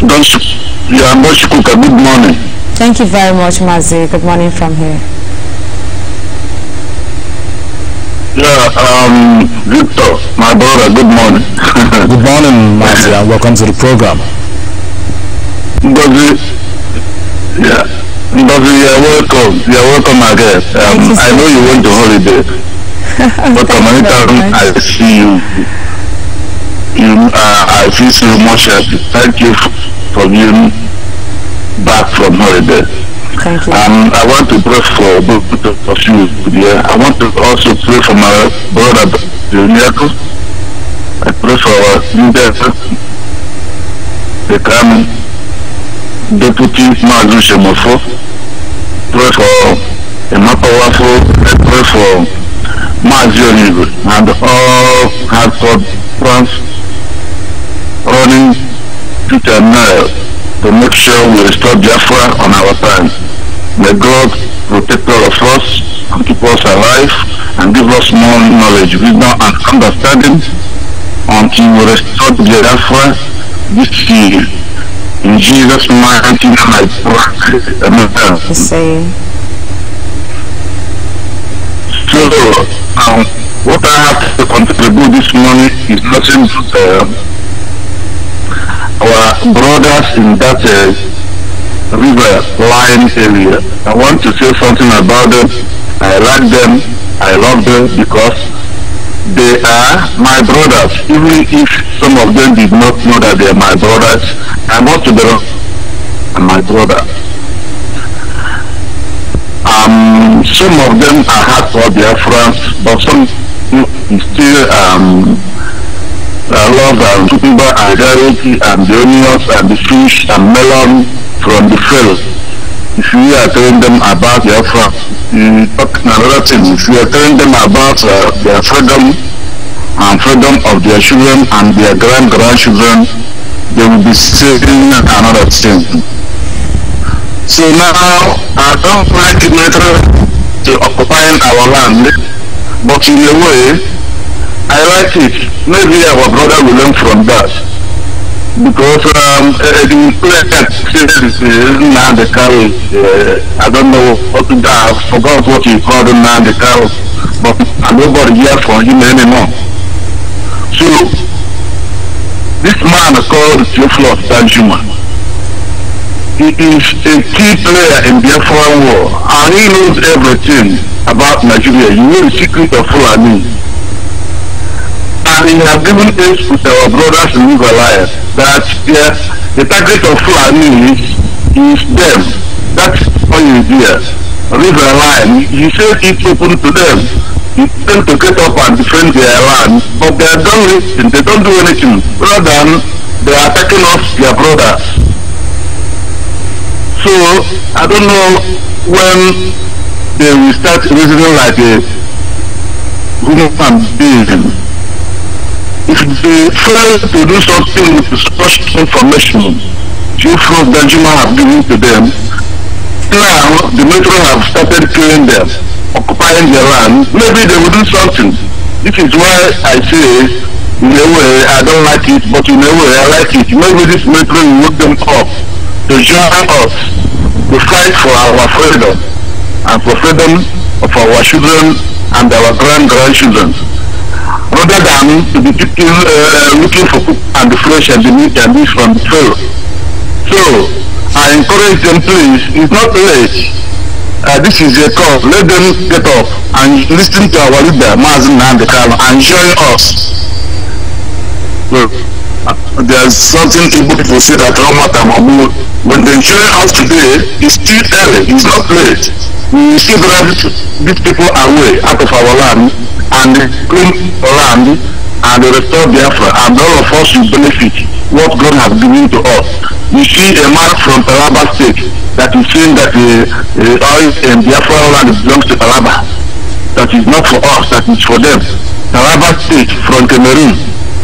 Good morning. Thank you very much, Mazi. Good morning from here. Yeah, Victor, my brother, good morning. Good morning, Mazi, and welcome to the program. Yeah, you're welcome. You're welcome again. I know you went to holiday, but anytime I see you, I feel so much happy. Thank you for being back from holiday. Thank you. I want to pray for both of you. Yeah. I want to also pray for my brother, Juniaco. I pray for our leader, the coming Deputy Mazu Shemofo. Pray for Emapawafo. I pray for Mazionigo and all hardcore plans running to terminal to make sure we restore Biafra on our time. May God protect all of us and keep us alive and give us more knowledge, wisdom and understanding until we restore Biafra this year. In Jesus' mighty name I pray. Amen. So, what I have to contribute this morning is nothing but our brothers in that river line area. I want to say something about them. I like them, I love them because they are my brothers. Even if some of them did not know that they are my brothers, I want to be my brother. Some of them are hardcore Biafrans, but some still love and cucumber and garlic and the onions and the fish and melon from the field. If you are telling them about Biafra, you talk another thing. If you are telling them about their freedom and freedom of their children and their grandchildren, they will be saying another thing. So now I don't like it to occupying our land, but in a way I like it. Maybe our brother will learn from that. Because the I don't know what I forgot what you call them now the cow, but nobody here for him anymore. So this man called Theophilus Danjuma, he is a key player in the Biafran war, and he knows everything about Nigeria. You know the secret of Fulani. And he has given us with our brothers in River Alliance that the target of Fulani is them. That's all you hear. River Alliance, he said it's open to them. He tend to get up and defend their land, but they are done listening. They don't do anything. Rather than they are attacking us, their brothers. So I don't know when they will start reasoning like a human being. If they fail to do something with such information Theophilus Danjuma have given to them, now the metro have started killing them, occupying their land, maybe they will do something. This is why I say, in a way, I don't like it, but in a way, I like it. Maybe this metro will wake them up to join us to fight for our freedom and for freedom of our children and our grandchildren, rather than to be looking for food and the flesh and the meat and this from the field. So I encourage them, please, it's not late. This is a call. Let them get up and listen to our leader, Mazen Nandekalo, and join us. Look, there's something people say that when they join us today, it's still early, it's not late. We still drive these people away out of our land and clean land and restore Biafra, and all of us will benefit what God has given to us. You see a man from Taraba State that is saying that the oil in Biafra land belongs to Taraba, that that is not for us, that is for them. Taraba State from Cameroon.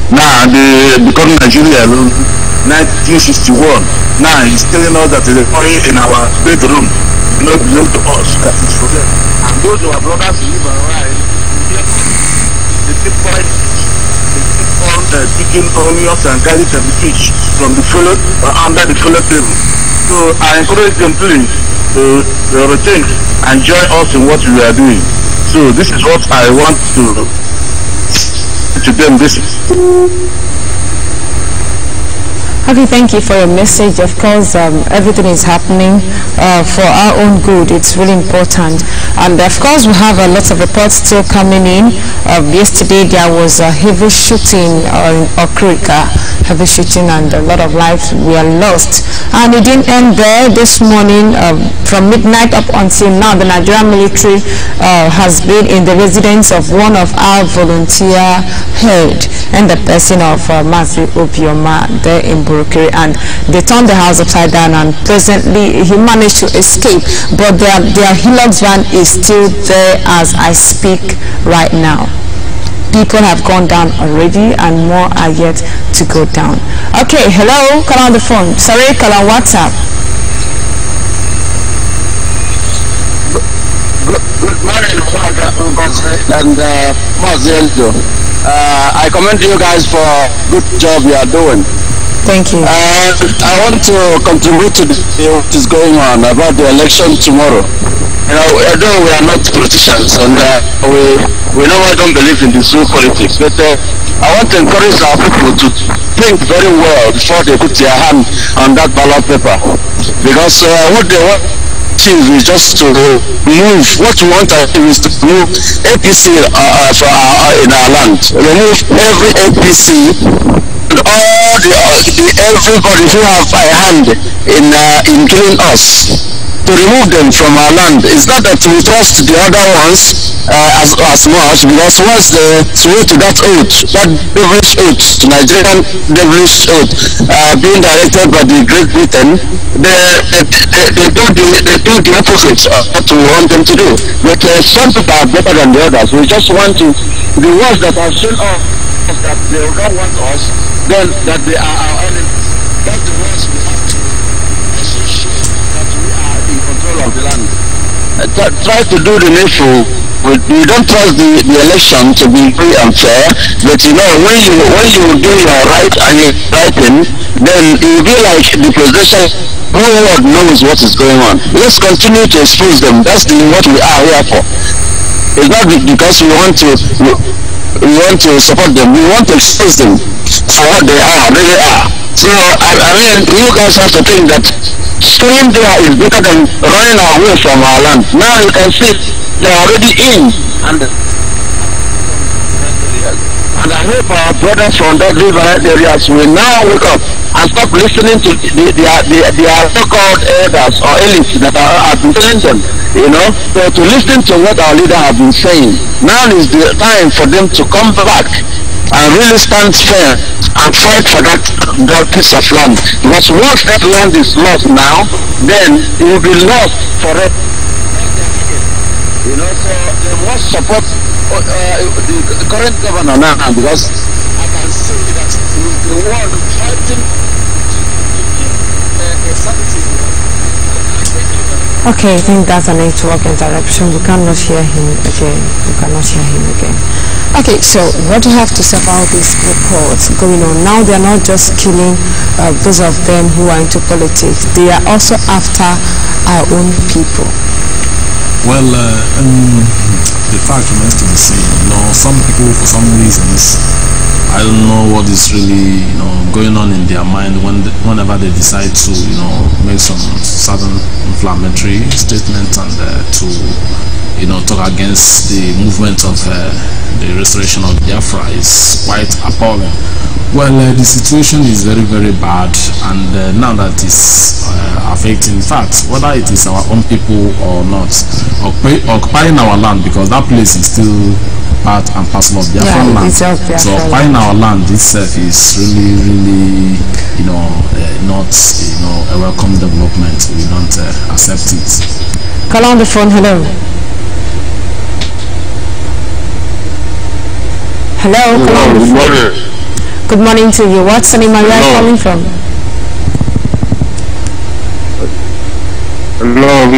Now they become Nigeria 1961. Now he's telling us that the money in our bedroom does not belong to us, that is for them. And those of our brothers who live around, they keep quiet. They keep on picking onions and garlic and fish from the fellow under the fellow table. So I encourage them please to rethink and join us in what we are doing. So this is what I want to them this. Okay, thank you for your message. Of course, everything is happening for our own good. It's really important. And of course, we have a lot of reports still coming in. Yesterday, there was a heavy shooting in Okrika, heavy shooting, and a lot of lives were lost. And it didn't end there. This morning, from midnight up until now, the Nigerian military has been in the residence of one of our volunteer head, and the person of Mazi Obioma there in Burukiri, and they turned the house upside down, and presently he managed to escape, but their Hilux van is still there as I speak right now. People have gone down already and more are yet to go down. Okay, hello, call on the phone. Sorry, call on WhatsApp. Good morning, and I commend you guys for good job you are doing. Thank you. I want to contribute to what is going on about the election tomorrow. You know, although we are not politicians and we don't believe in this real politics, but I want to encourage our people to think very well before they put their hand on that ballot paper, because what they want is just to remove, what we want is to remove APC in our land, remove every APC and all everybody who have a hand in killing us, to remove them from our land. It's not that we trust the other ones as much, because once they swear to that oath, that devilish oath, Nigerian devilish oath, being directed by the Great Britain, they do the opposite of what we want them to do. But some people are better than the others. We just want to, the ones that have shown us that they don't want us, then that they are our enemies. That's the ones we have to associate that we are in control of the land. Try to do the needful. We don't trust the election to be free and fair, but you know, when you do your right and your right thing, then it will be like the presidential. The whole world knows what is going on. Let's continue to expose them. That's what we are here for. It's not because we want to support them. We want to expose them for what they are, really are. So I mean, you guys have to think that staying there is better than running away from our land. Now you can see they are already in, and I hope our brothers from that river areas will now wake up and stop listening to their so-called elders or elites that have been telling them, you know, to listen to what our leader have been saying. Now is the time for them to come back and really stand fair and fight for that piece of land. Because once that land is lost now, then it will be lost forever. You know, so they must support the current governor now, because I can see that the one fighting Okay, I think that's a network interruption. We cannot hear him again. Okay, so what do you have to say about these reports going on? Now they are not just killing those of them who are into politics. They are also after our own people. Well, the fact remains to be seen. You know, some people, for some reasons, I don't know what is really, you know, going on in their mind whenever they decide to, you know, make some certain inflammatory statements and to, you know, talk against the movement of the restoration of Biafra is quite appalling. Well, the situation is very, very bad, and now that it's affecting, in fact, whether it is our own people or not, occupying our land, because that place is still part and parcel of BIAFRALAND. So occupying our land itself is really, really, you know, not, you know, a welcome development. We don't accept it. Call on the phone. Hello. Hello, good morning. Good morning to you. What's the name and where are you calling from? Hello,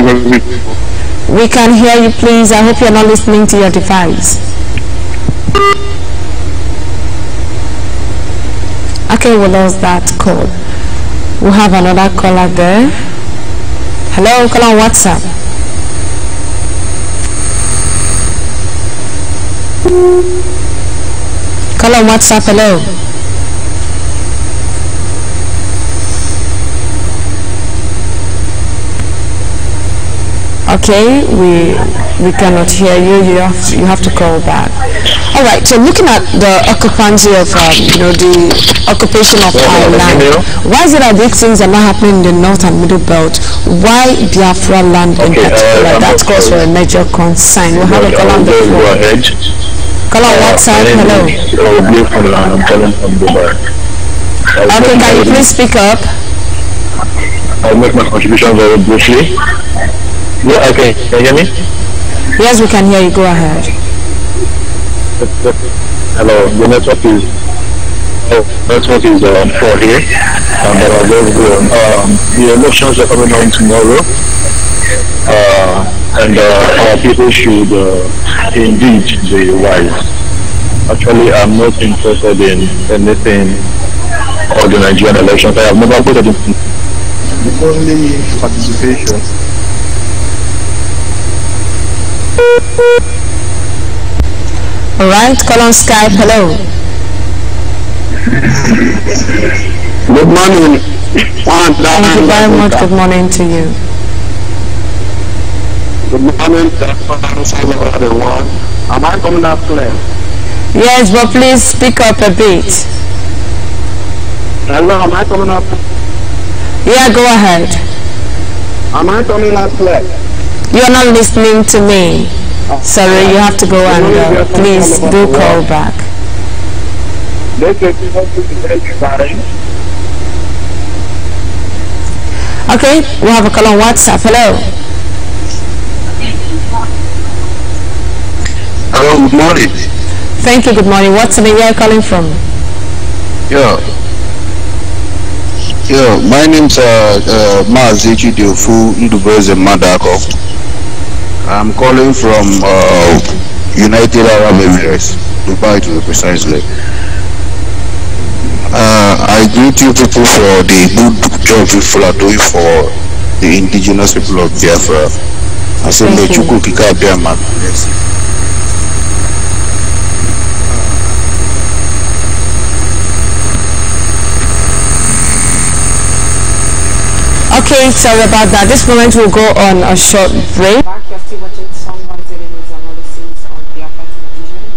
we can hear you, please. I hope you're not listening to your device. Okay, we lost that call. We have another caller there. Hello, call on WhatsApp. Call on WhatsApp, hello. Okay, we cannot hear you. You have to call back. All right. So looking at the occupancy of the occupation of our land, why is it that these things are not happening in the north and middle belt? Why Biafra land in particular? That calls for a major concern. We'll have a call on the phone. Call on WhatsApp. Hello. I'm calling from Dubai. Okay, can you please speak up? I'll make my contribution very briefly. Yeah, okay. Can you hear me? Yes, we can hear you. Go ahead. Hello. The network is for here. The elections are coming on tomorrow. And our people should indeed be wise. Actually, I'm not interested in anything or the Nigerian elections. I have never voted in the only participation. All right, call on Skype. Hello. Good morning. Thank you very much. Good morning to you. Good morning, everyone. Am I coming up clear? Yes, but please speak up a bit. Hello, am I coming up? Yeah, go ahead. Am I coming up clear? You're not listening to me. Sorry, you have to go and please do call back. Okay, we have a call on WhatsApp. Hello. Hello, good morning. Thank you, good morning. What's the name you're calling from? Yeah, my name's Mazichi Diofu Ndubeze Madako. I'm calling from United Arab Emirates, Dubai to be precisely. I greet you people for the good job people are doing for the indigenous people of Biafra. I say Mechuku Kika Biaman. Okay, sorry about that. This moment will go on a short break. You're still watching Sunrise Daily News Analysis on Biafra Television.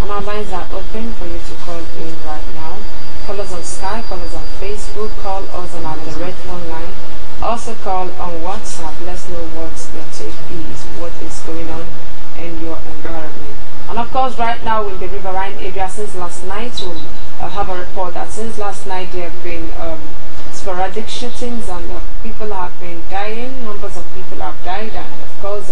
And our lines are open for you to call in right now. Call us on Skype, call us on Facebook, call us on our direct phone line. Also call on WhatsApp. Let's know what your take is, what is going on in your environment. And of course, right now in the Riverine area, since last night, we'll have a report that since last night there have been sporadic shootings and people have been dying. Numbers of people have died, and of course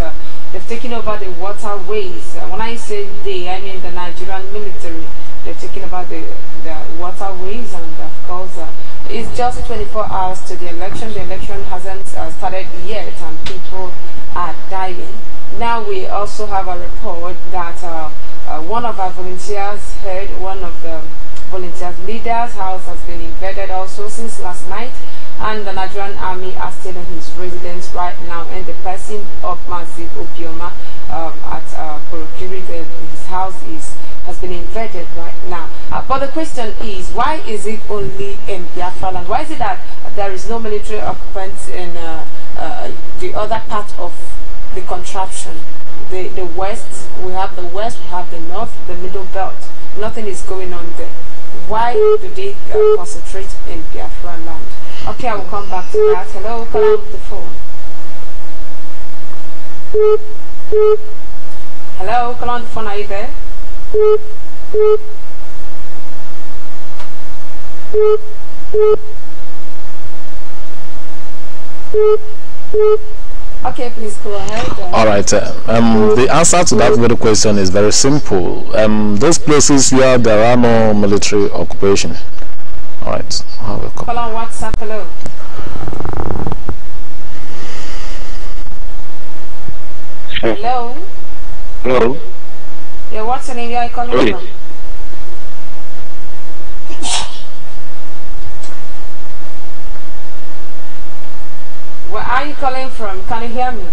they've taken over the waterways. When I say they, I mean the Nigerian military. They've taken over the waterways, and of course it's just 24 hours to the election. The election hasn't started yet, and people are dying. Now we also have a report that one of our volunteers heard one of the volunteers leader's house has been invaded also since last night, and the Nigerian army are still in his residence right now, and the person of Mazi Opioma at Korokiri, his house has been invaded right now. But the question is, why is it only in Biafraland? Why is it that there is no military occupants in the other part of the contraption? The west, we have the west, we have the north, the middle belt. Nothing is going on there. Why do they concentrate in Biafra land? Okay, I will come back to that. Hello, call on the phone. Hello, call on the phone. Are you there? Okay, please go ahead. All right. The answer to that very question is very simple. Those places where there are no military occupation. All right. Call on WhatsApp. Hello. Hello. Hello. Yeah, what's the name you are calling from? Where are you calling from? Can you hear me?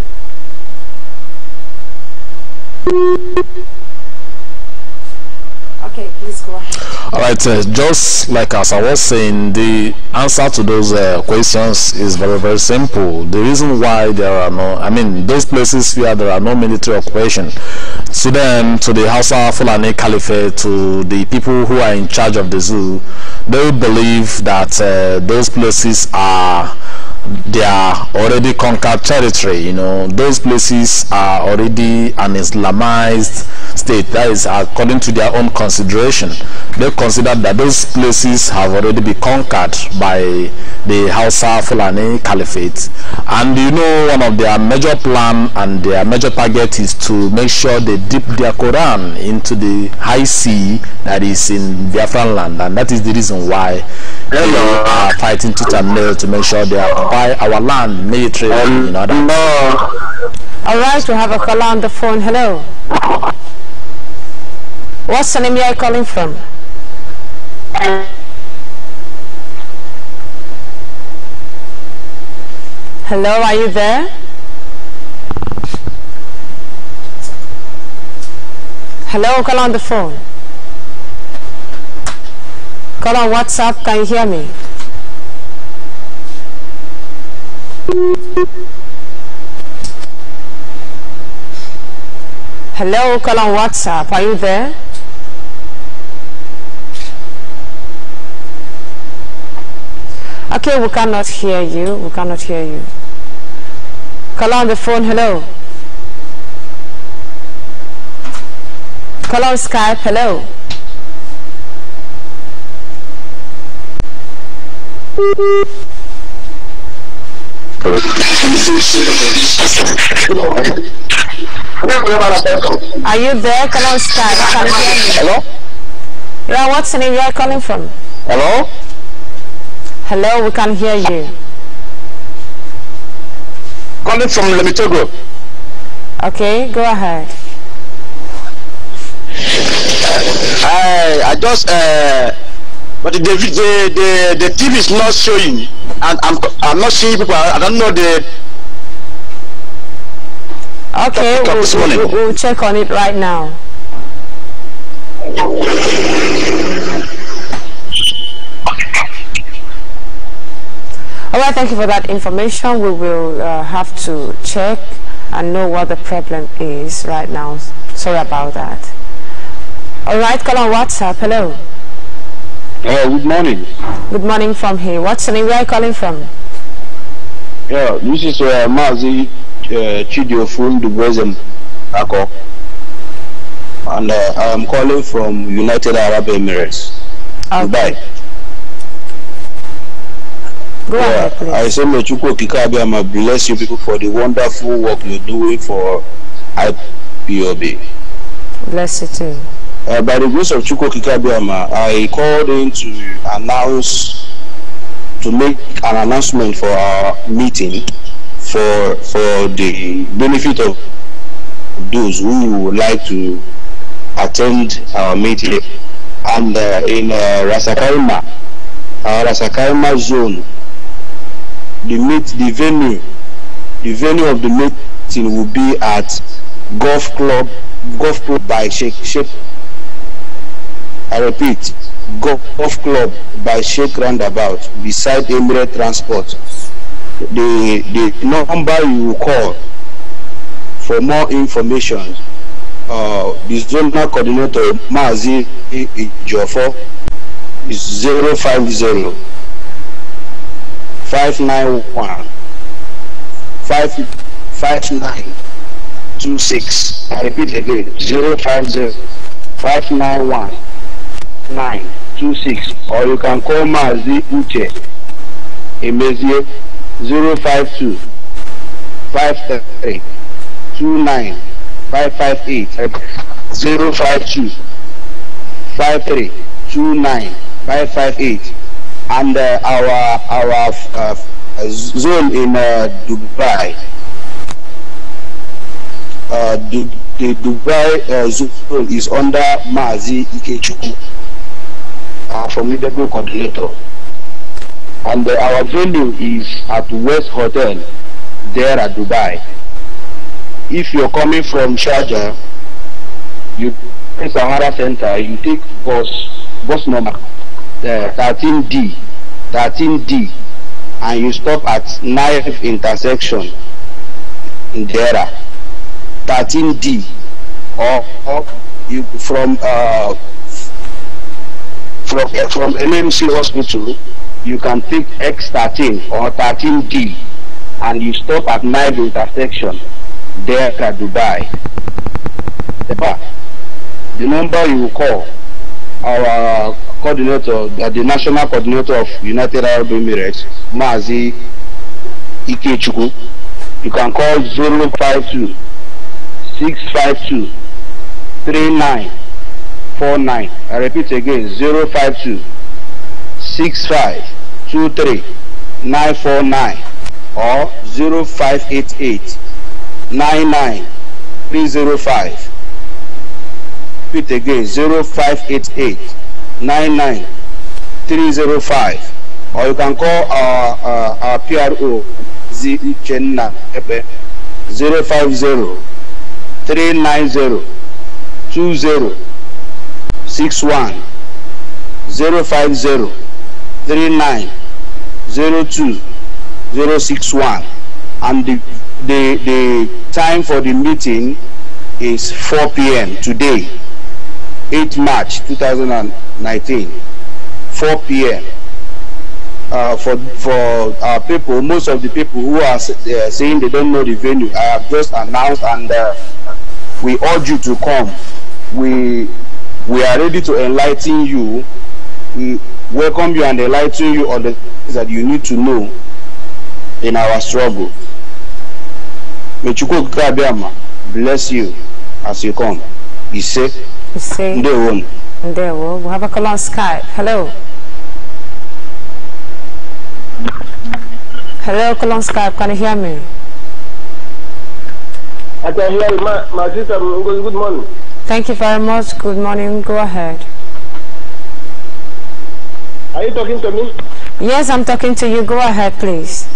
Okay, please go ahead. All right, just like as I was saying, the answer to those questions is very, very simple. The reason why there are no, those places where there are no military occupation, to them, to the Hausa Fulani Caliphate, to the people who are in charge of the zoo, they believe that those places are already conquered territory. You know, those places are already an Islamized state. That is according to their own consideration. They consider that those places have already been conquered by the Hausa Fulani Caliphate. And you know, one of their major plan and their major target is to make sure they dip their Quran into the high sea that is in Biafraland, and that is the reason why they are fighting tooth and nail to make sure they occupy our land militarily. You know that. All right, we have a caller on the phone. Hello. What's the name you are calling from? Hello, are you there? Hello, call on the phone. Call on WhatsApp, can you hear me? Hello, call on WhatsApp, are you there? Okay, we cannot hear you. We cannot hear you. Call on the phone. Hello. Call on Skype. Hello. Are you there? Call on Skype. Can you hear me? Hello? Yeah, what's the name you are calling from? Hello? Hello, we can hear you. Calling from Lemitogo. Okay, go ahead. I just but the TV is not showing, and I'm not seeing people. I don't know the. Okay, we'll check on it right now. Alright, thank you for that information. We will have to check and know what the problem is right now. Sorry about that. Alright, call on WhatsApp. Hello. Good morning. Good morning from here. What's the name? Where are you calling from? Yeah, this is Mazi Chidiofun Duboisem Ako. And I am calling from United Arab Emirates. Okay. Dubai. Go ahead, please. I say Mechuko Kikabi, I bless you people for the wonderful work you're doing for Ipob. Bless you too. By the grace of Chuko Kikabiama, I called in to make an announcement for our meeting for the benefit of those who would like to attend our meeting. And in Rasakaima, our Rasakaima zone, the venue of the meeting will be at golf club by Sheikh. I repeat, golf club by Sheikh Roundabout beside Emirate Transport. The number you will call for more information, the zonal coordinator Mazi Ijofo is 050 591 5926. I repeat again, 050 591 926, or you can call Mazi Uche Emezie 052 53 29 558 052 53 29 558, and our zone in Dubai. The Dubai zone is under Mazi Ikechukwu, our formidable coordinator, and our venue is at West Hotel there at Dubai. If you're coming from Sharjah, you in Sahara Center, you take bus number 13D, and you stop at 9th intersection in Dera. 13D, or you from NMC Hospital, you can take X13 or 13D, and you stop at 9th intersection there at Dubai. The number you will call, our coordinator, the national coordinator of United Arab Emirates, Mazi Ikechukwu, you can call 052 652 3949. I repeat again, 052 6523 949 or 0588 99 305. Repeat again, 0588 99 305, or you can call our PRO Chenna 050 390 2061 050 39 02 061, and the time for the meeting is 4 p.m. today, 8 March 2019, 4 p.m. For our people, most of the people who are saying they don't know the venue, I have just announced, and we urge you to come. We are ready to enlighten you. We welcome you and enlighten you on the things that you need to know in our struggle. May Chukwu bless you as you come. You say, there we have a call on Skype. Hello. Hello, call on Skype. Can you hear me? I can hear you, my sister. Good morning. Thank you very much. Good morning. Go ahead. Are you talking to me? Yes, I'm talking to you. Go ahead, please.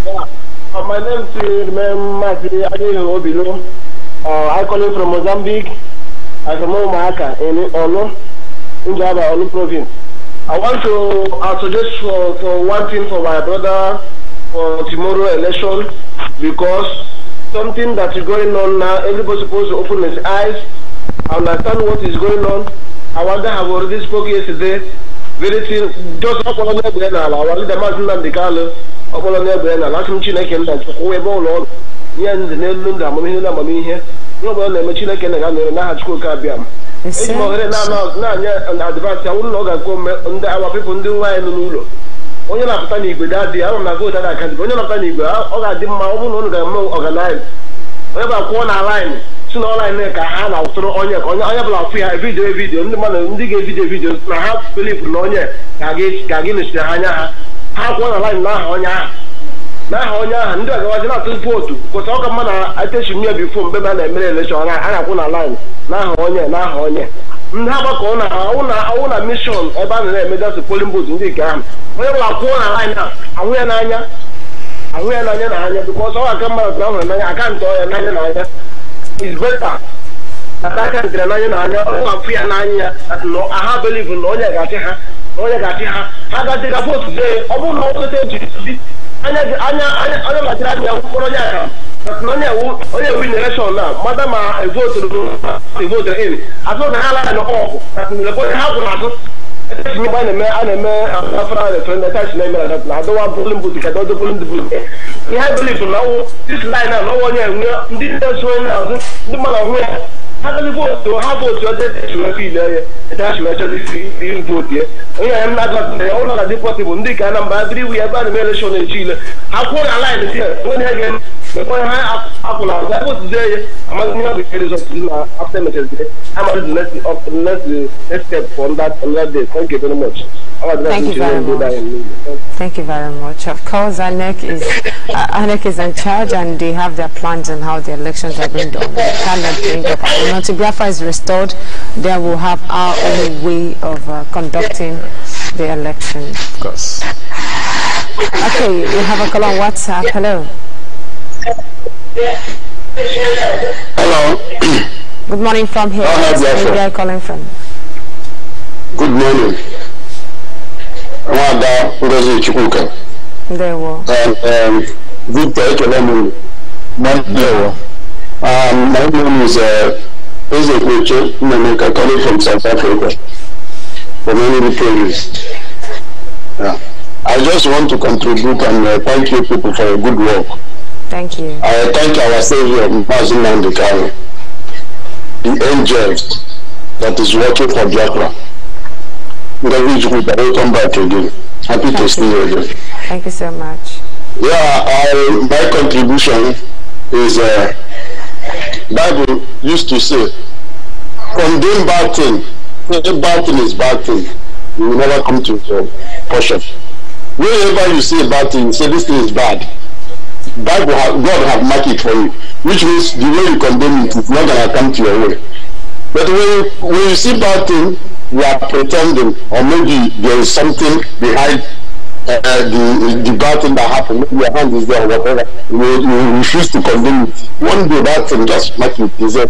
Yeah. My name is Mati Obilo. I call you from Mozambique. I'm from Omaaka in Ono, in Java, Ono province. I want to suggest for one thing for my brother for tomorrow election, because something that is going on now, everybody's supposed to open his eyes, understand what is going on. I wonder, I have already spoken yesterday. Very thing, just up on the banner, I want the Martin and the Carlo, up on the banner, last time China came down, who were born on, here in the Netherlands, I'm here. No one the China can have school cabiam. It's more than now, and advance, I wouldn't know come under our people do why in the Lulo. When you're not panic with that, I don't know that I can go. You're not panic with I did my own organized. Whenever corner line, soon all I make a hand out through on your video, and the man videos. I have to believe on your Gaginis, the Hanya. How one line now on ya. Now on ya, and I was not to support to. Because all the man I tell you before, Beba and election, and I want a line. Now on ya. How about corner? I want a mission about the made us a polling booth in the camp. Whenever I corner line now, I wear Nanya. Because all I come out now, and I can't tell you Nanya. It's better. I can't tell Nanya. I fear Nanya. I have believed in Oya Gatiha. How got the report today? I won't know what to say. Anya, but Nanya win the election now. Madam, I voted in. I thought the hell I know. That's the point happened. I don't want to put the you have belief now. This line now, no one didn't the man how can you vote to have votes your debt to feel it vote here? I am not the possible. Nick and I'm bad. We have done an election in Chile. How can I line here? When again, The point Apple and I was today, I'm going to have the results after the I'm going to next step from that day. Thank you very much. Thank you very much. Thank you very much. Of course, ANEC is in charge, and they have their plans on how the elections are being done. We cannot bring up. Until Biafra is restored, then we'll have our own way of conducting the election. Of course. Okay, we have a call on WhatsApp. Hello. Hello. Good morning from here. Where are you calling from? Good morning. Wada Ngozi Chukwuka. There were. Victor Ekelemu. My name is Ezekweche Mmemeka, calling from South Africa. For many reasons. Yeah. I just want to contribute and thank you people for your good work. Thank you. I thank our Savior, Mazin Nandikari, the angels that is working for Biafra. Welcome back again. Happy to see you again. Thank you so much. Yeah, my contribution is Bible used to say, condemn bad thing. Bad thing is bad thing. You will never come to portion. Wherever you see a bad thing, say this thing is bad. God have marked it for you, which means the way you condemn it is not gonna come to your way. But when you see bad thing, you are pretending, or maybe there is something behind the bad thing that happened. Maybe your hand is there or whatever. You refuse to condemn it. One day that thing just mark it. It's a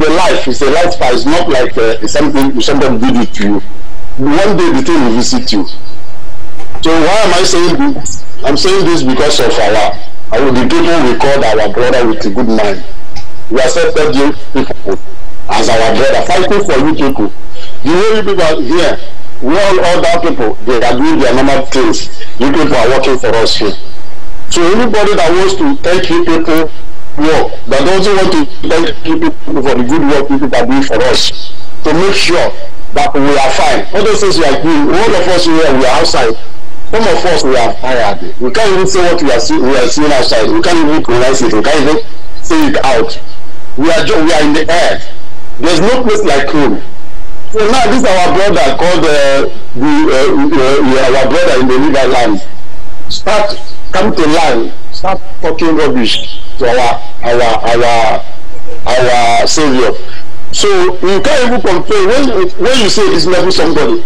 life. It's a lifestyle. It's not like something somebody did it to you. One day the thing will visit you. So why am I saying this? I'm saying this because of the people we called our brother with a good mind. We accepted you people as our brother, fighting for you people. The way you people are here, we all other people, they are doing their normal things. You people are working for us here. So anybody that wants to thank you people work, that doesn't want to thank you people for the good work you people are doing for us, to make sure that we are fine. All those things we are doing, all of us here, we are outside. Some of us, we are tired. We can't even say what we are seeing outside. We can't even pronounce it. We can't even say it out. We are in the air. There's no place like home. So now this is our brother called our brother in the Netherlands. Come to land. Start talking rubbish to our Savior. So you can't even complain when you say this level somebody.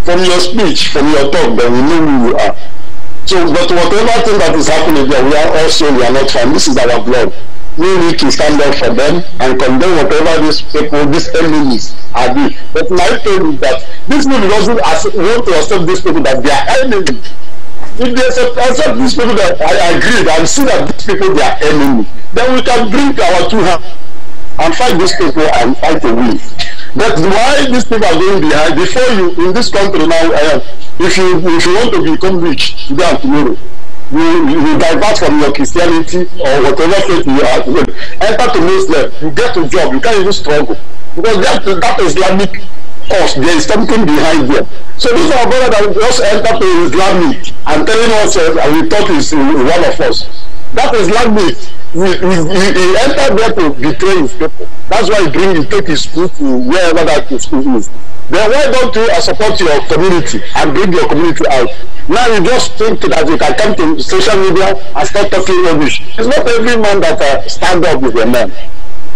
From your speech, from your talk, then we know who you are. So, but whatever thing that is happening there, we are not fine. This is our blood. We need to stand up for them and condemn whatever these people, these enemies are doing. But my point is that these people doesn't want to accept these people that they are enemies. If they accept these people that I agree and see that these people they are enemies, then we can bring our two hands and fight these people and fight a win. That's why these people are going behind. Before you, in this country now, if you want to become rich today and tomorrow, you divert from your Christianity or whatever faith you are. Enter to Muslim, you get a job, you can't even struggle. Because that Islamic cause, there is something behind there. So this is our brother that just enter to Islamic and telling us, and we thought is one of us. That Islamic, he entered there to betray his people. That's why he take his school to wherever that school is. Then why don't you support your community and bring your community out? Now you just think that you can come to social media and start talking rubbish. It's not every man that stand up with a man.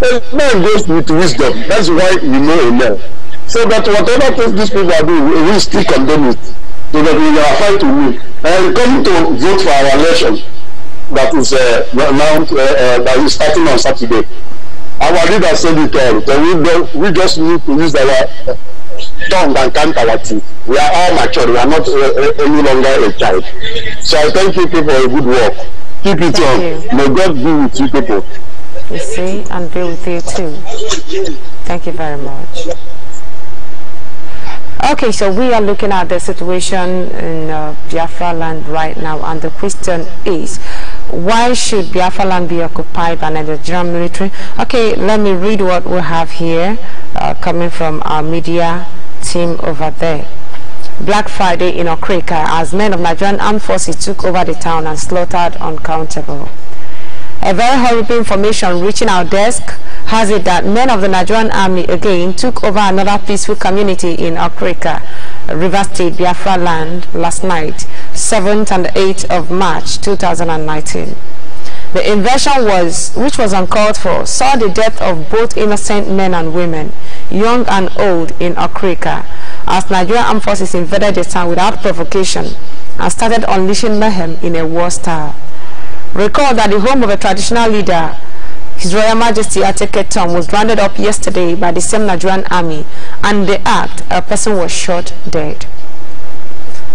The man goes with wisdom. That's why you know a man. So that whatever things these people are doing, we still condemn it. So that we are fighting to win. And coming to vote for our election that is that is starting on Saturday. Our leader said it all. So we just need to use our tongue and count our teeth. We are all mature. We are not any longer a child. So I thank you people for a good work. Keep it on. May God be with you people. You see, and be with you too. Thank you very much. Okay, so we are looking at the situation in Biafra land right now, and the question is, why should Biafra land be occupied by the Nigerian military? Okay, let me read what we have here, coming from our media team over there. Black Friday in Okrika, as men of Nigerian armed forces took over the town and slaughtered uncountable. A very horrible information reaching our desk has it that men of the Nigerian army again took over another peaceful community in Okrika, River State, Biafra land last night, 7th and 8th of March 2019. The invasion which was uncalled for, saw the death of both innocent men and women, young and old, in Okrika, as Nigerian armed forces invaded the town without provocation and started unleashing mayhem in a war style. Recall that the home of a traditional leader, His Royal Majesty Ateke Tom, was rounded up yesterday by the same Nigerian army, and the act, a person was shot dead.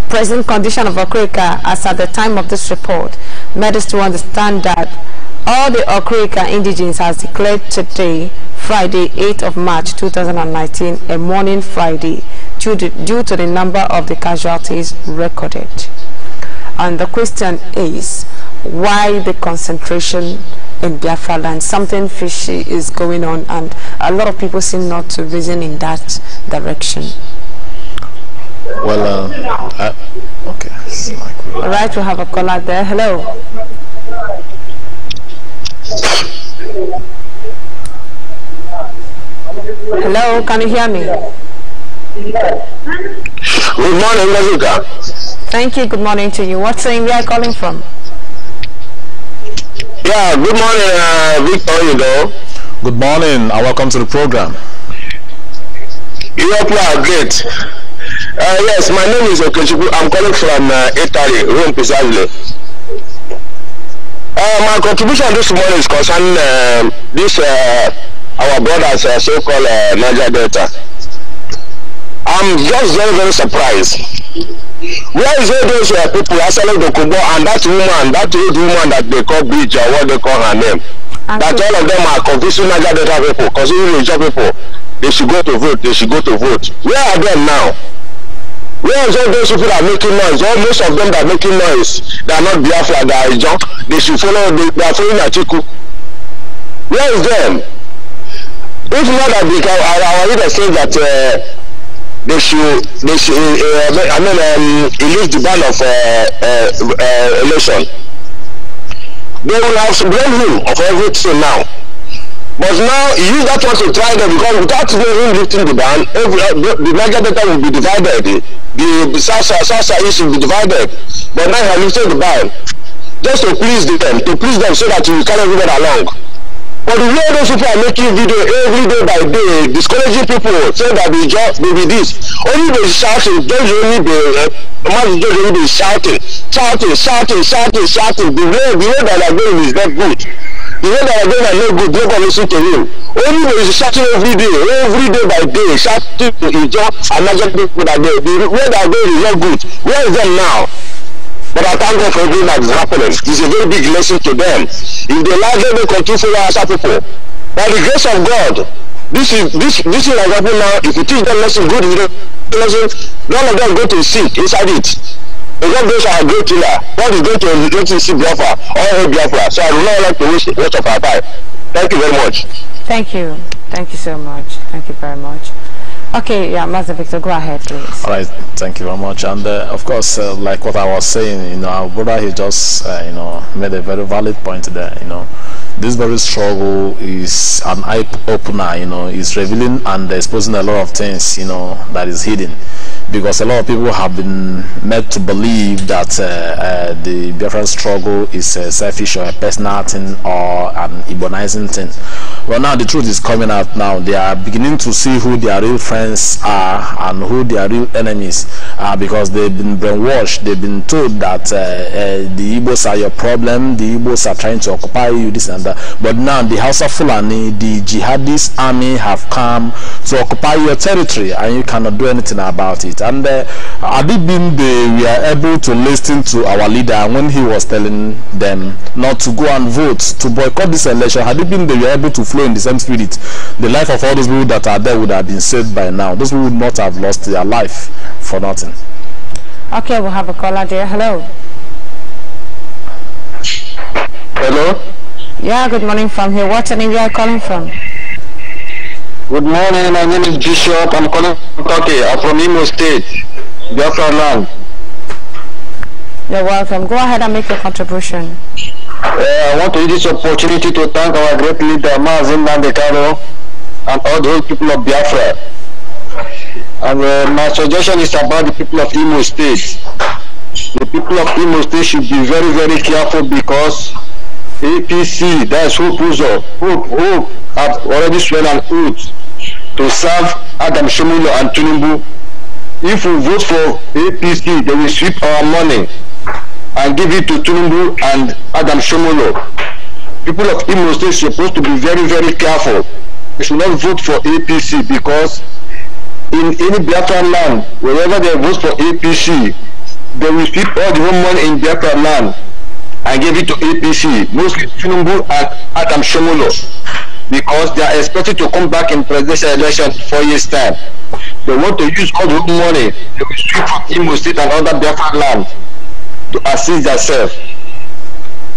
Present condition of Okrika, as at the time of this report, made us to understand that all the Okrika indigenes has declared today, Friday, 8th of March 2019, a mourning Friday due to the number of the casualties recorded. And the question is, why the concentration in Biafra land? Something fishy is going on, and a lot of people seem not to reason in that direction. Well, okay. All right, we have a caller there. Hello. Hello, can you hear me? Good morning, Mazika. Thank you. Good morning to you. What's name you are calling from? Yeah, good morning, Victor. You know. Good morning, and welcome to the program. You are great. Yes, my name is Okechukwu. I'm calling from Italy, Rome precisely. My contribution this morning is concerning our brothers, so-called Niger Delta. I'm just very, very surprised. Where is all those people, Asale Dokubo, and that woman, that old woman that they call Bridge, or what they call her name? That all of them are confusing Niger Delta people, because even Niger people, they should go to vote, they should go to vote. Where are them now? Where is all those people that are making noise? All most of them that are making noise, they are not Biafra, they are John. They should follow, they are following Atiku. Where is them? If not that, because our leader says that they should release the ban of election. They will have blamed him of everything now. But now he used that one to try them, because without him lifting the ban, the Niger Delta will be divided. The South East will be divided. But now he has lifted the ban just to please them, so that he will carry everybody along. But the way those people are making video every day by day, discouraging people, saying that they will be this. Only they shouting, don't only be shouting. The way that they are going is not good. The way that they are going are not good, nobody listen to him. Only they is shouting every day by day, shouting to each other and not just people that they, the way they are going is not good. Where is them now? But I thank God for everything that is happening. It's a very big lesson to them. If they like them, they continue to follow our people. By the grace of God, this is like happening now. If you teach them lesson good, if you don't lesson, none of them go to seek inside it. If God goes our great killer, God is going to let you see Biafra, all Biafra. So I would not like to waste of our time. Thank you very much. Thank you. Thank you so much. Thank you very much. Okay, yeah, Master Victor, go ahead, please. All right, thank you very much. And of course, like what I was saying, our brother, he just, made a very valid point there. This very struggle is an eye opener. It's revealing and exposing a lot of things, that is hidden. Because a lot of people have been made to believe that the Biafran struggle is a selfish or a personal thing or an Ibonizing thing. Well, now the truth is coming out now. They are beginning to see who their real friends are and who their real enemies are, because they've been brainwashed. They've been told that the Igbos are your problem, the Igbos are trying to occupy you, this and that. But now the House of Fulani, the jihadist army have come to occupy your territory, and you cannot do anything about it. And Adibimbe, we are able to listen to our leader when he was telling them not to go and vote, to boycott this election. Adibimbe, we are able to flow in the same spirit. The life of all those people that are there would have been saved by now. Those people would not have lost their life for nothing. Okay, we'll have a caller there. Hello. Hello. Yeah, good morning from here. What's the name you are calling from? Good morning, my name is Bishop. I'm calling from Turkey. I'm from Imo State, BIAFRALAND. You're welcome. Go ahead and make your contribution. I want to use this opportunity to thank our great leader, Mazin Nandekano, and all the whole people of Biafra. And my suggestion is about the people of Imo State. The people of Imo State should be very, very careful because APC, that's Hope have already sworn an oath to serve Adam Shomulo and Tinubu. If we vote for APC, they will sweep our money and give it to Tinubu and Adam Shomulo. People of Imo State are supposed to be very, very careful. They should not vote for APC because in any Biafra land, wherever they vote for APC, they will sweep all the whole money in Biafra land and give it to APC, mostly Tinubu and Adam Shomulo, because they are expected to come back in presidential election 4 years' time. They want to use all the money they will sweep from Imo State and other Biafra land to assist themselves,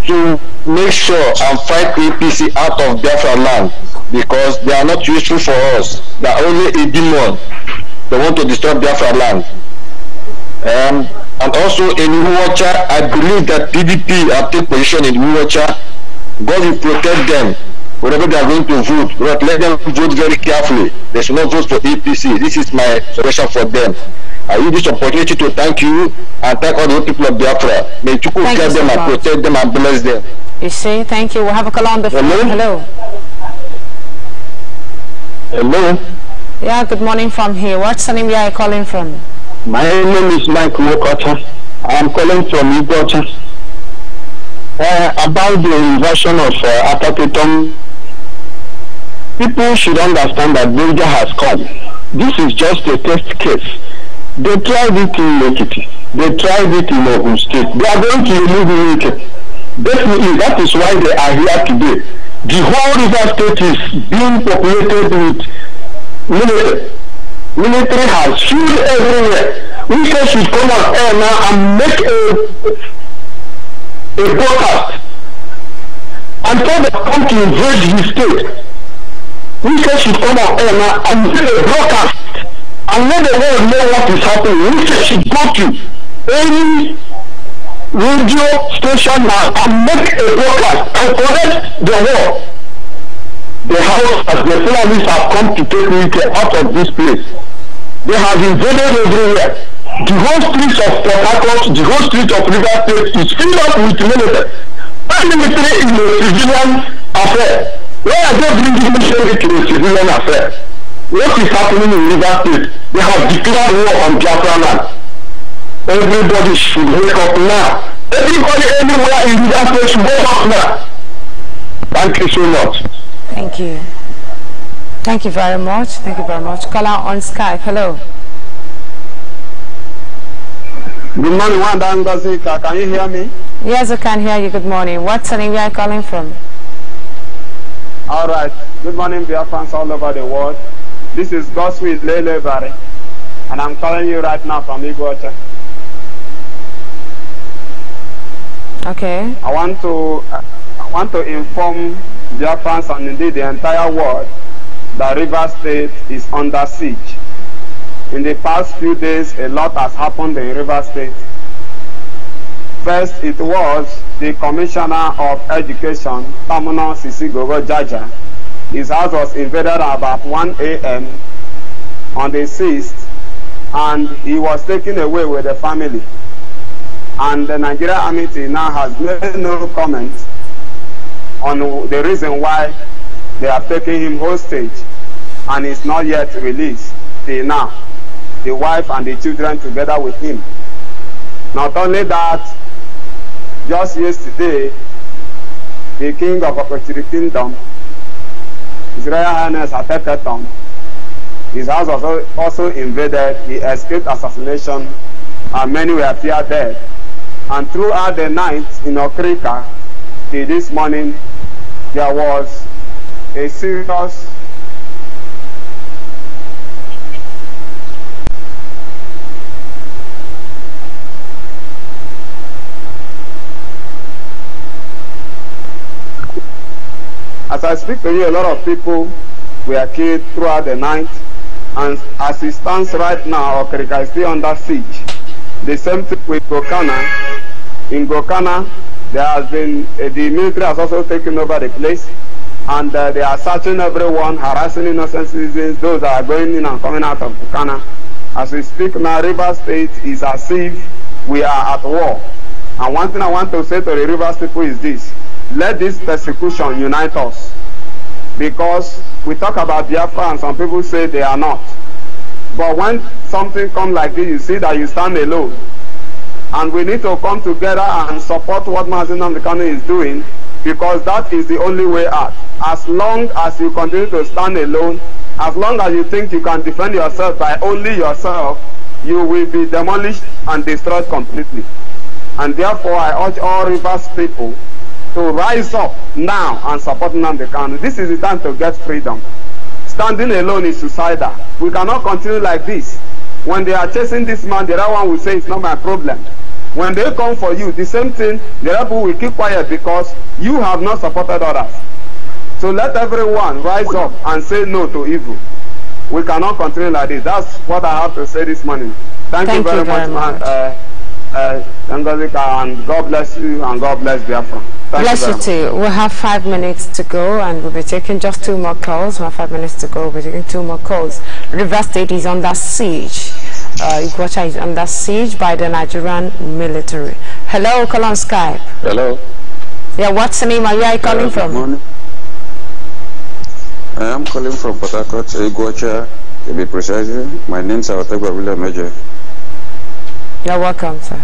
to make sure and fight APC out of Biafra land, because they are not useful for us. They are only a demon. They want to destroy Biafra land. And also in Uwacha, I believe that PDP have taken position in Uwacha. God will protect them whenever they are going to vote. But let them vote very carefully. They should not vote for APC. This is my suggestion for them. I use this opportunity to thank you and thank all the people of Biafra. May you care them and protect them and bless them. You see, thank you. We'll have a call on the phone. Hello. Hello. Yeah, good morning from here. What's the name you are calling from? My name is Mike Wokota. I'm calling from Ipob. About the invasion of Atapeton, people should understand that danger has come. This is just a test case. They tried it in Ekiti. They tried it in Ogun State. They are going to remove it. Definitely, that is why they are here today. The whole river state is being populated with military. Military has filled everywhere. We should come on air now and make a broadcast and tell them come to invade the state. We should come on air now and make a broadcast and let the world know what is happening. We should go to any radio station now and make a broadcast and correct the war. The house as the Fulanis have come to take me out of this place. They have invaded everywhere. The whole streets of Port Harcourt, the whole street of River State is filled up with military. And military is a civilian affair. Why are they bringing military to a civilian affair? What is happening in River State? They have declared war on Biafra land. Everybody should wake up now. Everybody anywhere in River State should wake up now. Thank you so much. Thank you. Thank you very much. Thank you very much. Caller on Skype. Hello. Good morning, Wanda Ngazika. Can you hear me? Yes, I can hear you. Good morning. What's the name you are calling from? All right. Good morning, Biafrans all over the world. This is Godswill Lelebari, and I'm calling you right now from Iguacha. Okay. I want to inform Biafrans and indeed the entire world that River State is under siege. In the past few days, a lot has happened in River State. First, it was the Commissioner of Education, Tamuno Sisigogo Jaja. His house was invaded at about 1 a.m. on the 6th, and he was taken away with the family. And the Nigeria Army now has made no comment on the reason why they have taken him hostage, and is not yet released till now. The wife and the children together with him. Not only that, just yesterday, the king of Okochiri Kingdom, His Royal Highness Ateketon, his house was also invaded. He escaped assassination, and many were feared dead. And throughout the night in Okrika, till this morning, there was a serious As I speak to you, a lot of people were killed throughout the night, and as it stands right now, Okrika is still under siege. The same thing with Gokana. In Gokana, There has been, the military has also taken over the place, and they are searching everyone, harassing innocent citizens, those that are going in and coming out of Bukana. As we speak now, Rivers State is as if we are at war. And one thing I want to say to the Rivers people is this: let this persecution unite us. Because we talk about Biafra and some people say they are not. But when something comes like this, you see that you stand alone. And we need to come together and support what Mazi Nnamdi Kanu is doing, because that is the only way out. As long as you continue to stand alone, as long as you think you can defend yourself by only yourself, you will be demolished and destroyed completely. And therefore, I urge all Rivers people to rise up now and support Nnamdi Kanu. This is the time to get freedom. Standing alone is suicidal. We cannot continue like this. When they are chasing this man, the other one will say it's not my problem. When they come for you, the same thing, the other people will keep quiet because you have not supported others. So let everyone rise up and say no to evil. We cannot continue like this. That's what I have to say this morning. Thank you very much, man. And God bless you, and God bless Biafra. Bless you too. We have 5 minutes to go, and we'll be taking just 2 more calls. We have 5 minutes to go. We'll be taking 2 more calls. Rivers State is under siege. Iguacha is under siege by the Nigerian military. Hello, call on Skype. Hello. Yeah, what's the name? Are you calling from? Good morning. I am calling from Port Harcourt, Iguacha, to be precise. My name is Awategwa William Major. You're welcome, sir.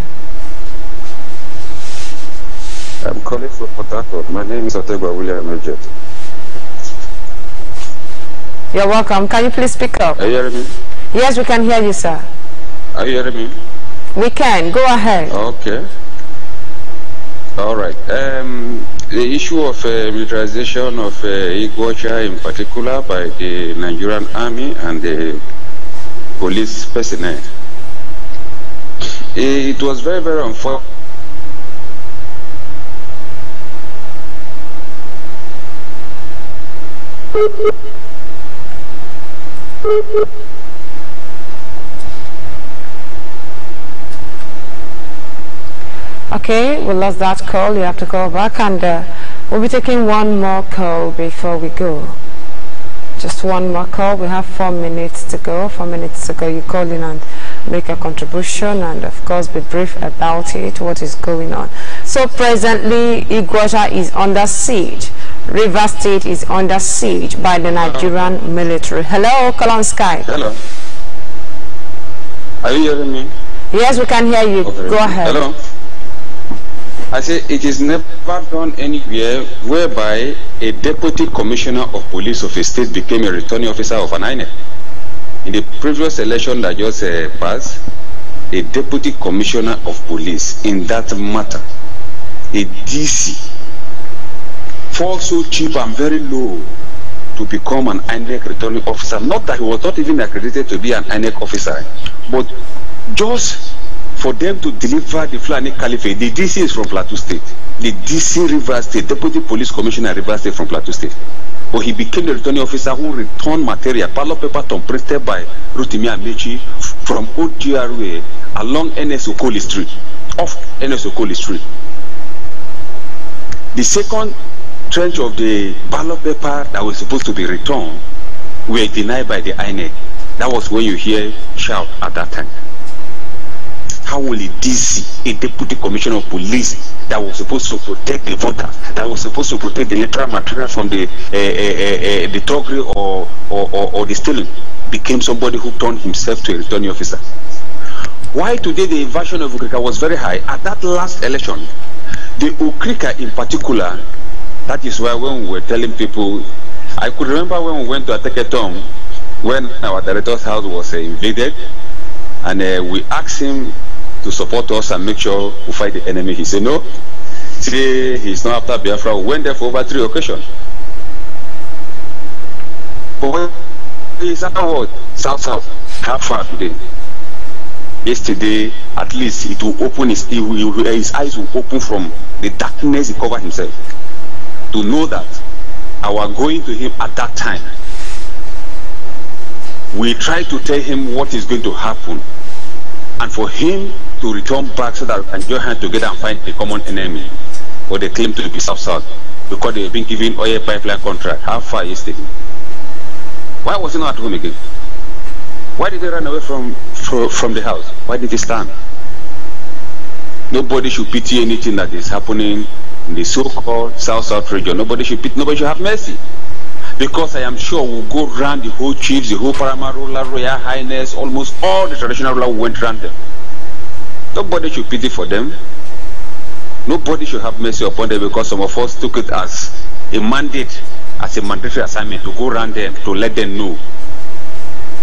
I'm calling from Port Harcourt. My name is Awategwa William Major. You're welcome. Can you please speak up? Are you hearing me? Yes, we can hear you, sir. Are you hearing me? We can. Go ahead. Okay. All right. The issue of militarization of Iguacha in particular by the Nigerian army and the police personnel. It was very, very unfortunate. Okay, we lost that call. You have to call back, and we'll be taking 1 more call before we go. Just 1 more call. We have 4 minutes to go. 4 minutes to go. You call in and make a contribution, and of course be brief about it, what is going on. So presently, Iguacha is under siege. River State is under siege by the Nigerian military. Hello, call on Skype. Hello. Are you hearing me? Yes, we can hear you. Okay. Go ahead. Hello. I say it is never done anywhere whereby a deputy commissioner of police of a state became a returning officer of an INEC. In the previous election that just passed, a deputy commissioner of police in that matter, a DC, falls so cheap and very low to become an INEC returning officer. Not that he was not even accredited to be an INEC officer, but just for them to deliver the Fulani Caliphate. The DC is from Plateau State. The DC Rivers State, Deputy Police Commissioner Rivers State from Plateau State. But he became the returning officer who returned material, ballot paper printed by Rotimi Amechi from OGRA along NS Okoli Street, off NS Okoli Street. The second trench of the ballot paper that was supposed to be returned were denied by the INEC. That was when you hear shout at that time. How will a DC, a deputy commissioner of police that was supposed to protect the voters, that was supposed to protect the electoral material from the thuggery or the stealing, became somebody who turned himself to a returning officer? Why today the invasion of Okrika was very high? At that last election, the Okrika in particular, that is why when we were telling people, I could remember when we went to Ateketom, when our director's house was invaded, and we asked him to support us and make sure we fight the enemy. He said no. Today he's not after Biafra. We went there for over 3 occasions. But he's after what? South. How far today? Yesterday, at least it will open his eyes will open from the darkness he covered himself. To know that our going to him at that time, we try to tell him what is going to happen, and for him to return back so that we can join hands together and fight the common enemy. or they claim to be South-South, because they've been given oil pipeline contract. How far yesterday? Why was he not at home again? Why did he run away from the house? Why did he stand? Nobody should pity anything that is happening in the so-called South-South region. Nobody should pity, nobody should have mercy. Because I am sure we'll go around the whole chiefs, the whole paramount ruler, royal highness, almost all the traditional rulers went around them. Nobody should pity for them. Nobody should have mercy upon them, because some of us took it as a mandate, as a mandatory assignment to go around them, to let them know.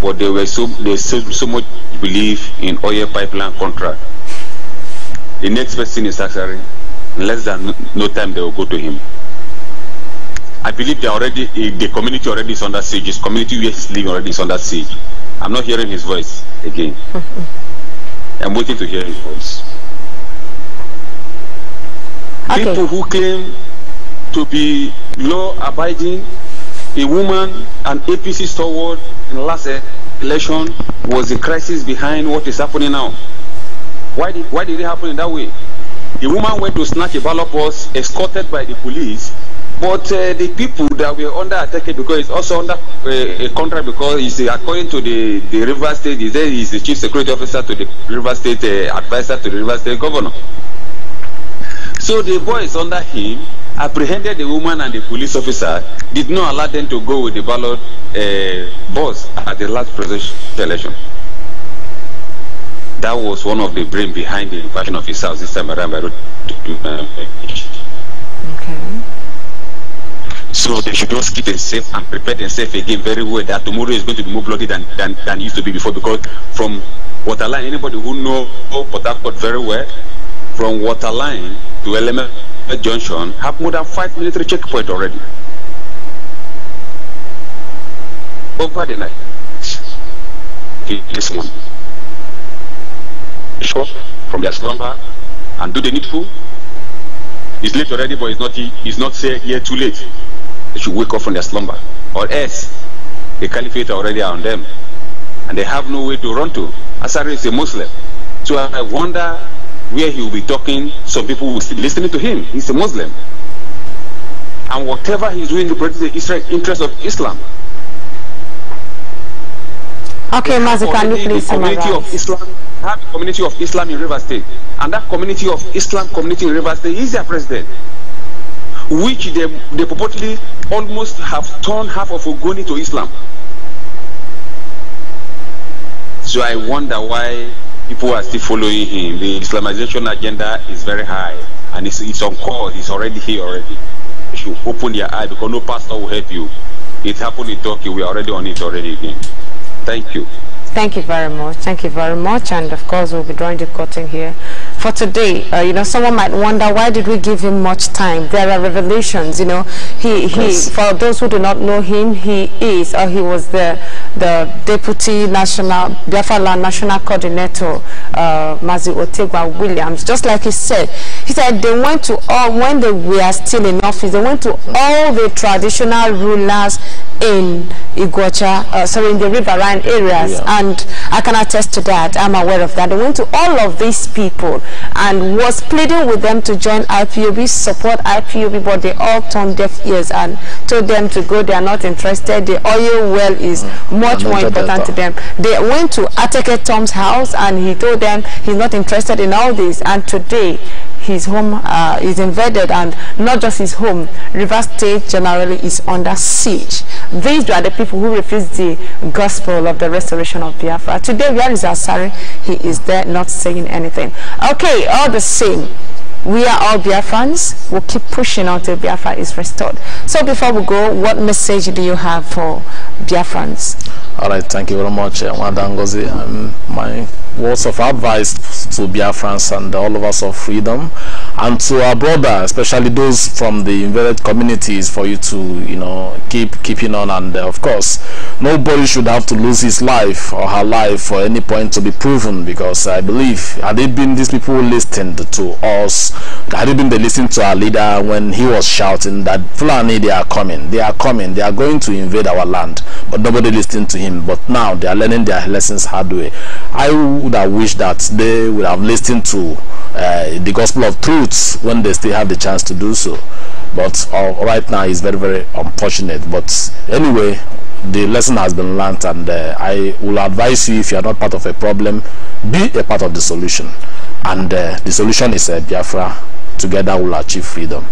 But they so much believe in oil pipeline contract. The next person is actually, in less than no time they will go to him. I believe they already, the community already is under siege. His community where he's living already is under siege. I'm not hearing his voice again. I'm waiting to hear his voice. Okay. People who claim to be law-abiding, a woman, an APC stalwart in the last election was the crisis behind what is happening now. Why did it happen in that way? The woman went to snatch a ballot box, escorted by the police. But the people that were under attack, because it's also under a contract, because it's according to the River State, he's the chief security officer to the River State, advisor to the River State governor. So the boys under him apprehended the woman and the police officer, did not allow them to go with the ballot box at the last presidential election. That was one of the brain behind the invasion of his house this time around. Okay. So they should just keep themselves and prepare themselves again very well, that tomorrow is going to be more bloody than it used to be before. Because from Waterline, anybody who knows Port Harcourt very well, from Waterline to Element Junction, have more than 5 military checkpoints already. Over the night. This one. From their slumber and do the needful. It's late already, but it's not here too late. They should wake up from their slumber, or else the caliphate already are on them, and they have no way to run to. Asari is a Muslim, so I wonder where he will be talking. Some people will still listening to him. He's a Muslim, and whatever he's doing to protect the interest of Islam. Okay, Mazi, can you please summarize? Have the community of Islam in River State, and that community of Islam community in River State is their president, which they purportedly almost have turned half of Ogoni to Islam. So I wonder why people are still following him. The Islamization agenda is very high, and it's on course. It's already here already. You should open your eye, because no pastor will help you. It happened in Turkey. We are already on it already again. Thank you. Thank you very much. Thank you very much. And of course, we'll be drawing the curtain here for today. You know, someone might wonder, why did we give him much time? There are revelations. You know, he for those who do not know him, he was the deputy national BIAFRALAND national coordinator, Mazi Otegwa Williams. Just like he said they went to all, when they were still in office, they went to all the traditional rulers in Iguacha, in the riverine areas, yeah. And I can attest to that. I'm aware of that. They went to all of these people and was pleading with them to join IPOB, support IPOB, but they all turned deaf ears and told them to go. They are not interested. The oil well is much more important to them. They went to Ateke Tom's house and he told them he's not interested in all this. And today, his home is invaded, and not just his home, River State generally is under siege. These are the people who refuse the gospel of the restoration of Biafra. Today, where is Asari? He is there not saying anything. Okay, all the same, we are all Biafrans. We'll keep pushing until Biafra is restored. So before we go, what message do you have for Biafrans? All right, thank you very much, Wadangozi. My words of advice to Biafrans and all of us of freedom, and to our brother, especially those from the invaded communities, for you to keeping on. And of course, nobody should have to lose his life or her life for any point to be proven, because I believe, had it been these people who listened to us, had it been they listened to our leader when he was shouting that Fulani, they are coming, they are going to invade our land, but nobody listened to him. But now they are learning their lessons hard way. I would have wished that they would have listened to the gospel of truth when they still have the chance to do so. But right now is very, very unfortunate. But anyway, the lesson has been learnt, and I will advise you, if you are not part of a problem, be a part of the solution. And the solution is Biafra. Together we'll achieve freedom.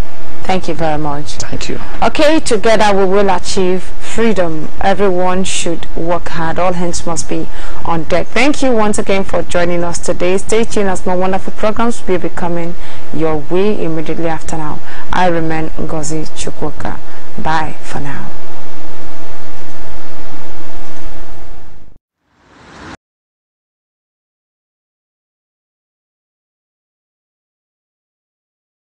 Thank you very much. Thank you. Okay, together we will achieve freedom. Everyone should work hard. All hands must be on deck. Thank you once again for joining us today. Stay tuned as more wonderful programs will be coming your way immediately after now. I remain Ngozi Chukwuka. Bye for now.